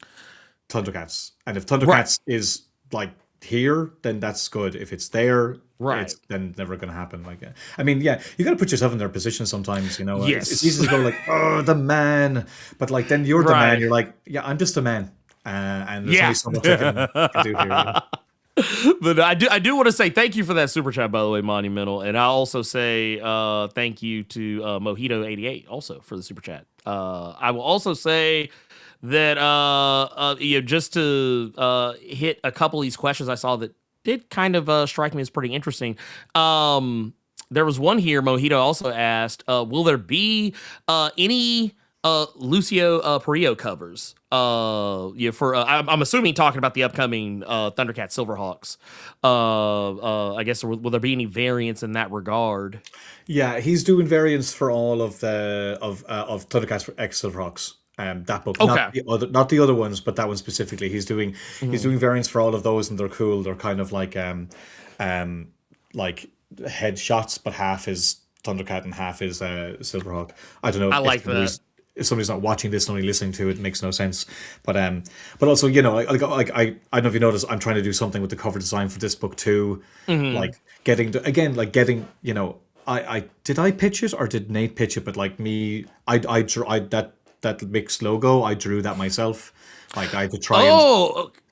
ThunderCats. And if ThunderCats is like here, then that's good. If it's there, right, then never going to happen. Like, I mean, yeah, you got to put yourself in their position sometimes. You know, yes. It's easy to go like, oh, the man, but like then you're the man. You're like, yeah, I'm just a man, and there's only so much I can do here. You know? But I do want to say thank you for that super chat, by the way, Monumental, and I'll also say thank you to Mojito88 also for the super chat. I will also say that just to hit a couple of these questions I saw that did kind of strike me as pretty interesting. There was one here. Mojito also asked, will there be any Lucio Perillo covers? I'm assuming talking about the upcoming ThunderCats Silverhawks. I guess will there be any variants in that regard? Yeah, he's doing variants for all of the of ThunderCats X Silverhawks. That book, okay. not the other ones, but that one specifically. He's doing variants for all of those, and they're cool. They're kind of like headshots, but half is ThunderCat and half is Silverhawk. I don't know. I like that. If somebody's not watching this, only listening to it, makes no sense. But also, you know, I don't know if you noticed, I'm trying to do something with the cover design for this book too. Like getting, you know, I did I pitch it or did Nate pitch it? But like me, I drew that mixed logo. I drew that myself. Like I had to try.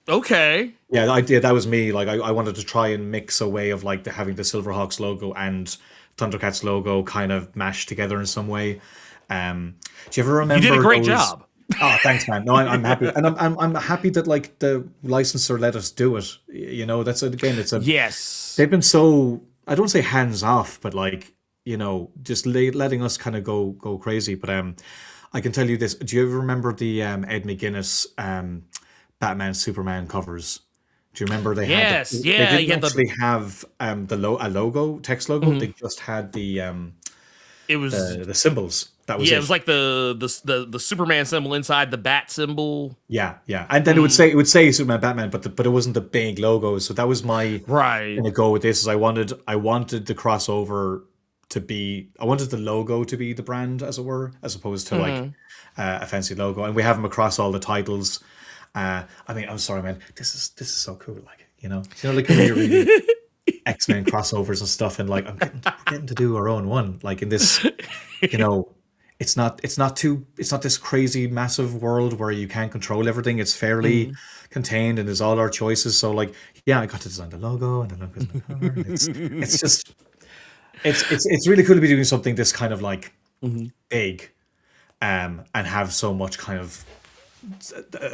Okay. Yeah, I did. That was me. Like I wanted to try and mix a way of like having the Silverhawks logo and ThunderCats logo kind of mashed together in some way. Do you ever remember? You did a great job. Oh, thanks, man. No, I'm happy, and I'm happy that like the licensor let us do it. You know, it's yes. They've been so, I don't say hands off, but like, you know, just letting us kind of go crazy. But I can tell you this. Do you ever remember the Ed McGuinness Batman Superman covers? Do you remember they had? They didn't actually have a logo, text logo. They just had the it was the symbols. That was it was like the Superman symbol inside the bat symbol. Yeah, and then it would say Superman Batman, but it wasn't the big logo. So that was my gonna go with this. Is I wanted the crossover to be, I wanted the logo to be the brand, as it were, as opposed to like a fancy logo. And we have them across all the titles. I mean, I'm sorry, man. This is so cool. Like, you know, like when you're reading X-Men crossovers and stuff, and like we're getting to do our own one. Like in this, you know. It's not this crazy massive world where you can't control everything. It's fairly contained, and there's all our choices. So like, yeah, I got to design the logo, and the logo's the cover. It's really cool to be doing something this kind of like big, and have so much kind of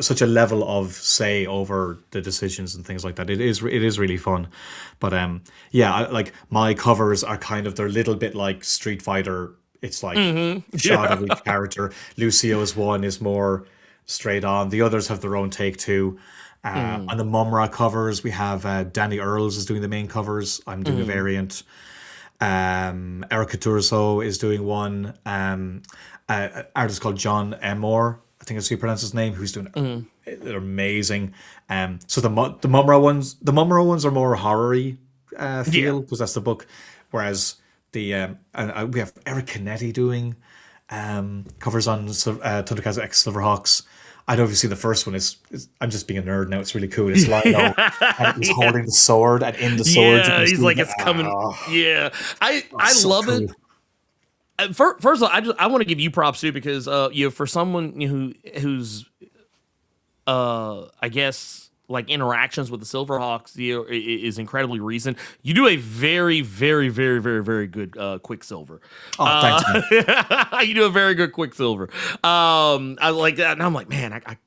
such a level of say over the decisions and things like that. It is really fun, but like my covers are kind of, they're a little bit like Street Fighter. It's like a shot of each character. Lucio's one is more straight on. The others have their own take too. On the Mumra covers, we have Danny Earls is doing the main covers. I'm doing a variant. Erica Turso is doing one. Artist called John Moore, I think that's how you pronounce his name, who's doing they're amazing. So the Mumra ones are more horror-y feel, because that's the book. Whereas we have Eric Canetti doing covers on ThunderCats X Silverhawks. I know if you see the first one, I'm just being a nerd now. It's really cool. It's Lionel, and he's holding the sword, and in the sword, he's like, it's coming. Yeah, I love it. first of all, I want to give you props too, because for someone who's I guess like interactions with the Silverhawks is incredibly recent. You do a very, very, very, very, very good Quicksilver. Oh, thanks, man. You do a very good Quicksilver. I like that, and I'm like, man, I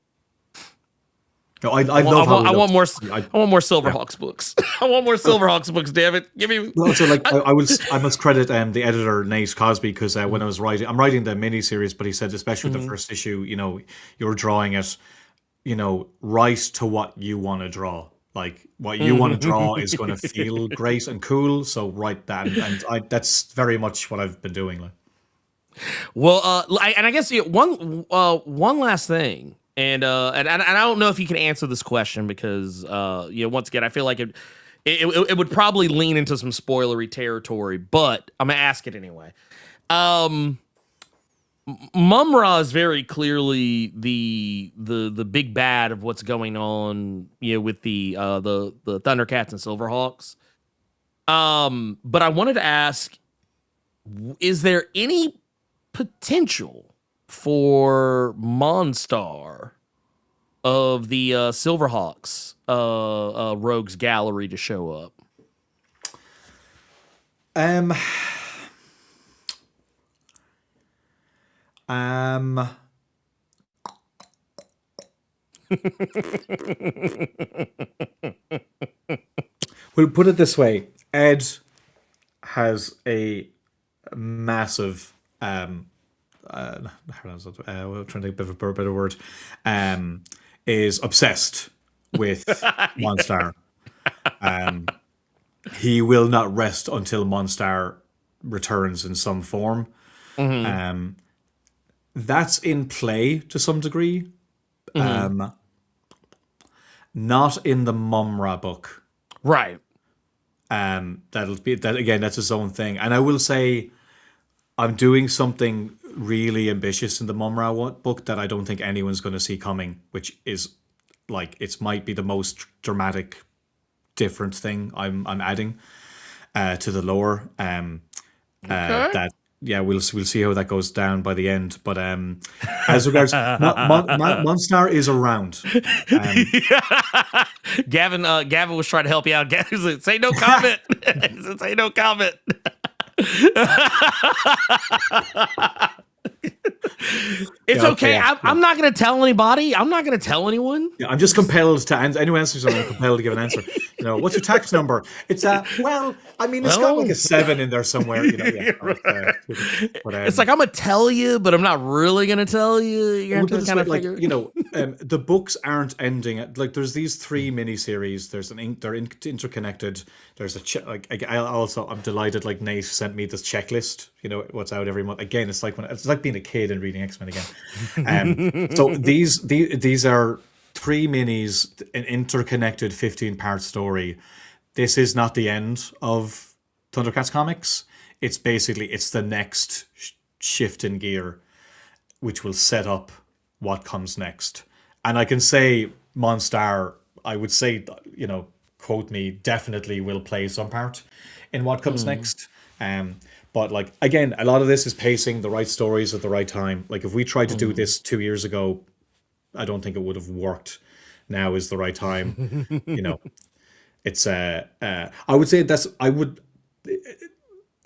No, I love how I want more. I I want more Silverhawks books. I want more Silverhawks books. Damn it, give me. Well, so like I must credit the editor Nate Cosby, because when I was writing, I'm writing the mini series, but he said especially the first issue, you're drawing it, right to what you want to draw. Like what you want to draw is going to feel great and cool. So write that, and that's very much what I've been doing. Like, Well, I guess one last thing, and I don't know if you can answer this question, because once again, I feel like it would probably lean into some spoilery territory, but I'm gonna ask it anyway. Mum-Ra is very clearly the big bad of what's going on, with the ThunderCats and Silverhawks. But I wanted to ask, is there any potential for Monstar of the Silverhawks Rogues Gallery to show up? We'll put it this way: Ed has a massive I'm trying to think of a better word, is obsessed with Monstar. He will not rest until Monstar returns in some form. That's in play to some degree. Not in the Mum-Ra book. Right. That'll be that again, that's his own thing. And I will say I'm doing something really ambitious in the Mum-Ra book that I don't think anyone's going to see coming, which is like, it might be the most dramatic, different thing I'm adding to the lore. That we'll see how that goes down by the end. But as regards, Monstar is around. Gavin was trying to help you out. Gavin said, "Say no comment." He said, "Say no comment." It's okay. I'm not going to tell anybody. I'm not going to tell anyone. Yeah, I'm just compelled to answer. Anyone answers, I'm compelled to give an answer. What's your tax number? It's well, I mean, it's got like a 7 in there somewhere. It's like, I'm gonna tell you, but I'm not really gonna tell you. You have to kind of figure. The books aren't ending at, like, there's these 3 miniseries. They're interconnected. There's I'm delighted. Like, Nate sent me this checklist. What's out every month. Again, it's like being a kid and reading X-Men again. So these are 3 minis, an interconnected 15-part story. This is not the end of ThunderCats comics. It's the next shift in gear, which will set up what comes next. And I can say Monstar, I would say, quote me, definitely will play some part in what comes next. But like, again, a lot of this is pacing the right stories at the right time. Like, if we tried to do this 2 years ago, I don't think it would have worked. Now is the right time. It's I would say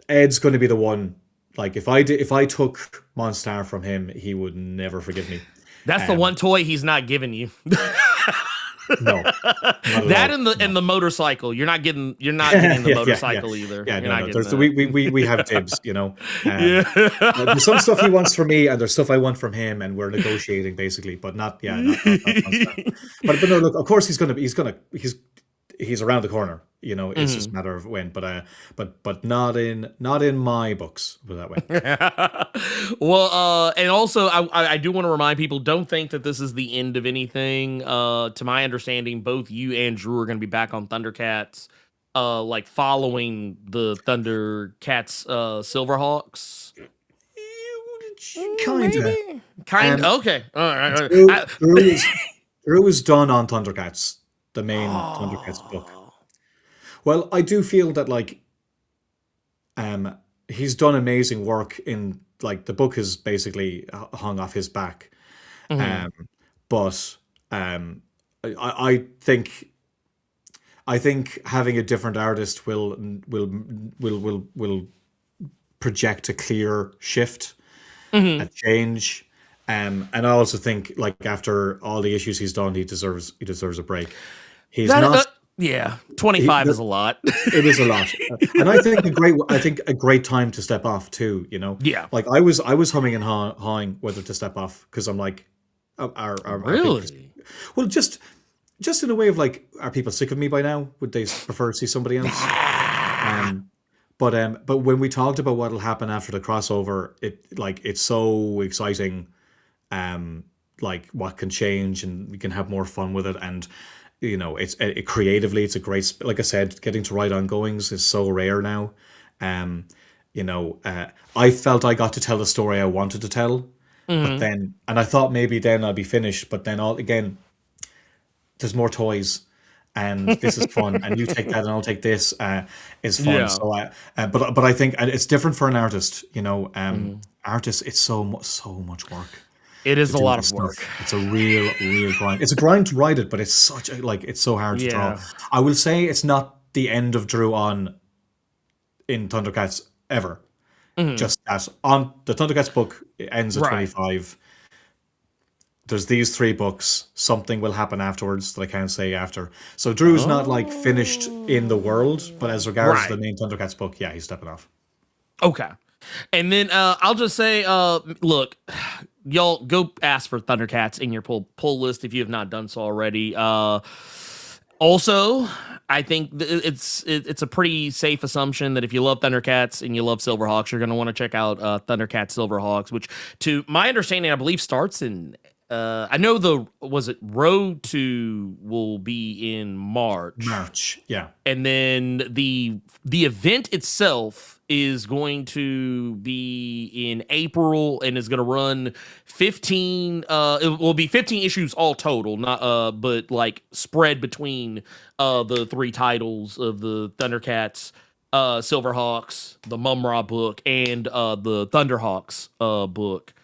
Ed's going to be the one. Like, if I took Monstar from him, he would never forgive me. That's the one toy he's not giving you. No, that and the motorcycle. You're not getting the motorcycle either. Yeah, no. We have dibs. There's some stuff he wants from me, and there's stuff I want from him, and we're negotiating basically. But not but no. Look, of course he's around the corner. It's just a matter of when. But not in my books. Put it that way. Well, and also I do want to remind people, don't think that this is the end of anything. To my understanding, both you and Drew are going to be back on ThunderCats, like following the ThunderCats Silverhawks. Kind of. Okay. All right. Drew is done on ThunderCats, the main ThunderCats book. Well, I do feel that, like, he's done amazing work in like the book is basically hung off his back. Mhm. Um, but I think having a different artist will project a clear shift, a Mhm. change. And I also think like after all the issues he's done, he deserves a break. He's That not. yeah, He, 25 is there, a lot. it is a lot, and I think a great time to step off too. You know, Yeah. like I was humming and hawing whether to step off because I'm like, are people Really? well just in a way of like, are people sick of me by now? Would they prefer to see somebody else? Um, but when we talked about what'll happen after the crossover, it's so exciting. Um, like what can change, and we can have more fun with it. And creatively, it's a great. Like I said, getting to write ongoings is so rare now. Um, I felt I got to tell the story I wanted to tell, but Mhm. then, and I thought maybe then I'll be finished. But then all again, there's more toys, and this is fun, and you take that and I'll take this, is fun. Yeah. So but I think, and it's different for an artist, Mhm. artists, it's so much work It to is a do lot this of work. stuff. It's a real grind. It's a grind to write it, but it's such a, like, it's so hard to draw. Yeah. I will say it's not the end of Drew on in ThunderCats ever. Mhm. Just that on the ThunderCats book, it ends at Right. 25. There's these three books. Something will happen afterwards that I can't say after. So Drew's not like finished in the world, but as regards to Right. the main ThunderCats book, yeah, he's stepping off. Okay. And then I'll just say, look, y'all go ask for Thundercats in your pull list if you have not done so already. Also, I think it's a pretty safe assumption that if you love Thundercats and you love Silverhawks, you're going to want to check out Thundercats Silverhawks, which, to my understanding, I believe starts in. I know was it Road to will be in March, March, yeah. and then the event itself is going to be in April and is going to run 15 it will be 15 issues all total, not but like spread between the three titles of the Thundercats, Silverhawks, the Mumra book, and the Thunderhawks book.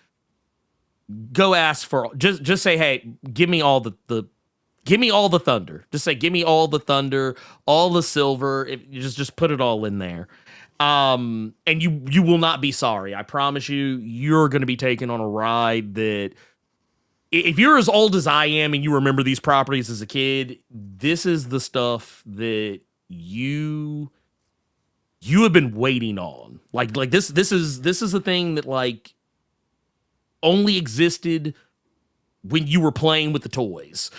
Go ask for, just say, hey, give me all the give me all the thunder. Just say, give me all the thunder, all the silver. You just put it all in there. And you will not be sorry. I promise you, you're going to be taken on a ride that, if you're as old as I am and you remember these properties as a kid, this is the stuff that you have been waiting on. Like this is the thing that like only existed when you were playing with the toys.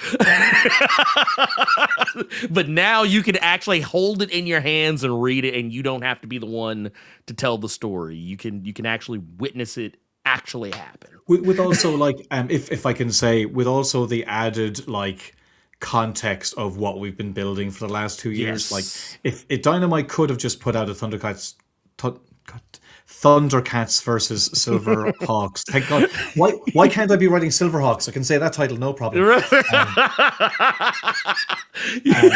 But now you can actually hold it in your hands and read it, and you don't have to be the one to tell the story. You can actually witness it actually happen. With also like, if I can say, with also the added like context of what we've been building for the last 2 years. Like, Yes. if Dynamite could have just put out a Thun- God, ThunderCats versus Silverhawks. Thank God. Why can't I be writing Silverhawks? I can say that title, no problem. Um, um,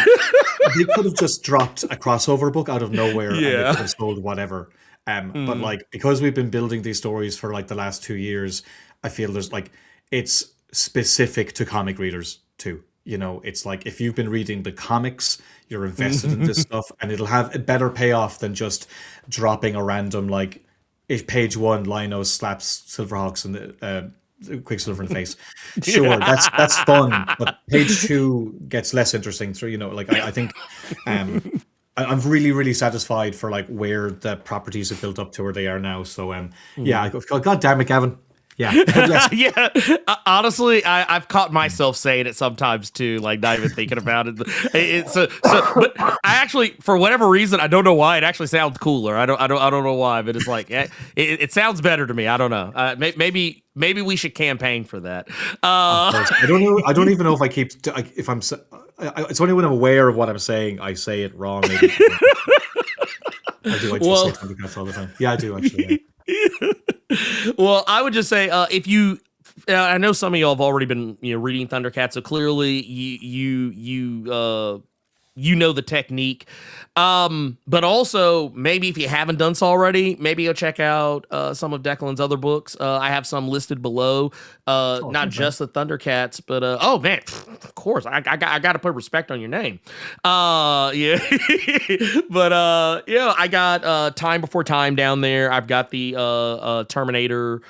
they could have just dropped a crossover book out of nowhere, and it Yeah. could have sold whatever. But Mm. like, because we've been building these stories for like the last 2 years, I feel there's like, it's specific to comic readers too. It's like, if you've been reading the comics, you're invested in this stuff, and it'll have a better payoff than just dropping a random, like, if page one Lino slaps Silverhawks in the Quicksilver in the face. Sure, that's fun, but page two gets less interesting. So like, I think I'm really satisfied for like where the properties have built up to where they are now. So yeah, God damn it, Gavin. Yeah, yes. Yeah, honestly, I've caught myself saying it sometimes too, like not even thinking about it. But I actually, for whatever reason, I don't know why, it actually sounds cooler. I don't know why, but it's like it sounds better to me. I don't know. Maybe we should campaign for that. Of course. I don't know. I don't even know if I keep if I'm. It's only when I'm aware of what I'm saying I say it wrong. Maybe. I do. I just say ThunderCats all the time. Yeah, I do actually. Yeah. Well, I would just say, if you, I know some of y'all have already been reading Thundercats, so clearly you you know the technique. But also maybe if you haven't done so already, maybe go check out some of Declan's other books. I have some listed below. Not just the ThunderCats, but oh man, of course I got to put respect on your name. Yeah, but yeah, I got Time Before Time down there. I've got the Terminator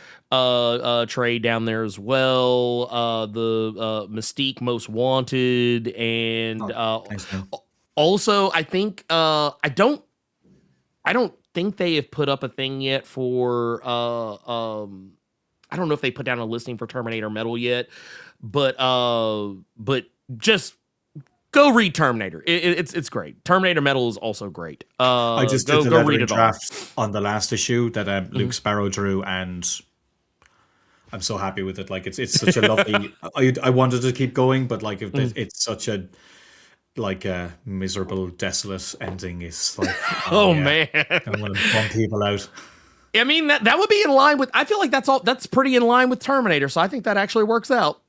trade down there as well. The Mystique Most Wanted, and Thanks, man. also I think I don't think they have put up a thing yet for I don't know if they put down a listing for Terminator Metal yet, but just go read Terminator. It's great. Terminator Metal is also great. I just go did the read lettering it all. draft on the last issue that Luke Sparrow drew, and I'm so happy with it. Like it's such a lovely. I wanted to keep going, but like if it's such a miserable, desolate ending. It's like Oh yeah, man. I'm gonna bum people out. I mean that would be in line with. I feel like that's pretty in line with Terminator. So I think that actually works out.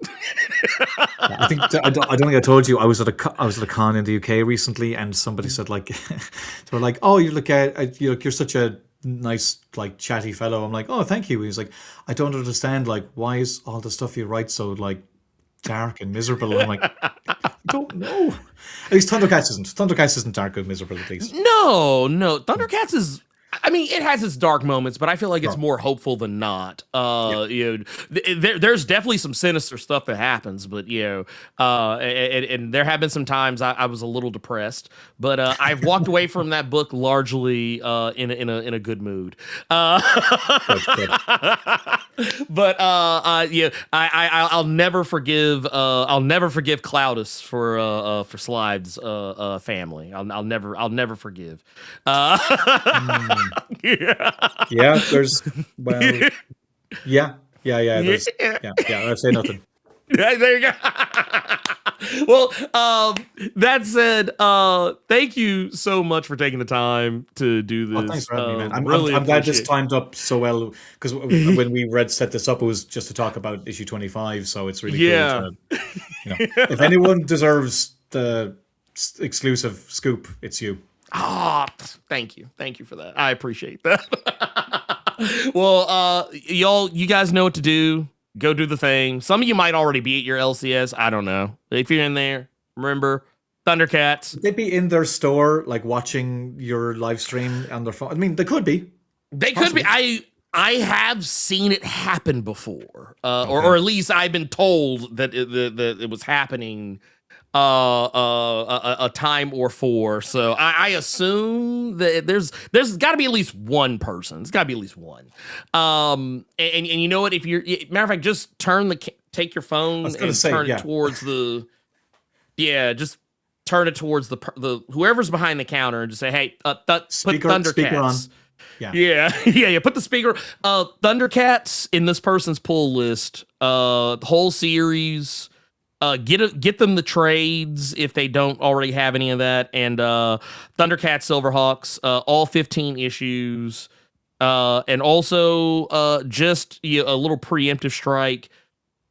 I think I don't think I told you I was at a con in the UK recently, and somebody said like they were like, "Oh, you look you're such a nice like chatty fellow." I'm like, "Oh, thank you." He's like, "I don't understand. Like, why is all the stuff you write so like dark and miserable?" And I'm like, "I don't know." At least Thundercats isn't dark and miserable. At least No. ThunderCats is. I mean, it has its dark moments, but I feel like it's more hopeful than not. You know, there's definitely some sinister stuff that happens, but you know, and there have been some times I was a little depressed, but I've walked away from that book largely in a good mood. Good. But yeah, I'll never forgive Cloudus for Slide's family. I'll never forgive. Yeah, there's yeah. There's, yeah. I say nothing. There you go. Well, that said, thank you so much for taking the time to do this. Oh, thanks for having me, man. I'm glad this timed up so well, because when we set this up, it was just to talk about issue 25. So it's really cool. If anyone deserves the exclusive scoop, it's you. Thank you for that. I appreciate that. Well, you guys know what to do. Go do the thing. Some of you might already be at your LCS. I don't know. If you're in there, remember ThunderCats. They'd be in their store, like watching your live stream on their phone. I mean, they could be. They could be. I have seen it happen before, or at least I've been told that it was happening a time or four. So I assume that there's got to be at least one person. It's got to be at least one. And you know what? If you're matter of fact, just take your phone and turn it towards the just turn it towards the whoever's behind the counter and just say, hey, put ThunderCats on. Yeah. Put the speaker. ThunderCats in this person's pull list. The whole series. Get them the trades if they don't already have any of that, and ThunderCats Silverhawks, all 15 issues, and also just a little preemptive strike.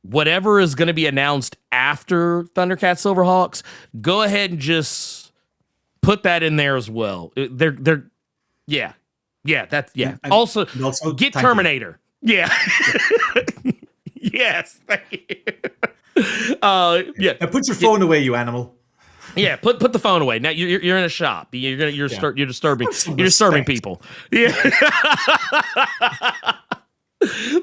Whatever is going to be announced after ThunderCats Silverhawks, go ahead and just put that in there as well. Also get Terminator. Yeah. Yes. Thank you. Now put your phone away, you animal. Yeah, put the phone away. Now you're in a shop. You're disturbing people. Yeah.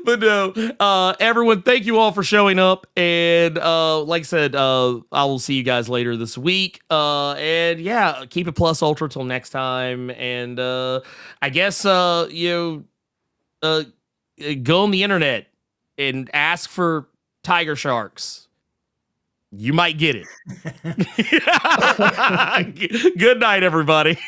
But no, everyone, thank you all for showing up. And like I said, I will see you guys later this week. And yeah, keep it plus ultra till next time. And I guess go on the internet and ask for tiger sharks. You might get it. Good night, everybody.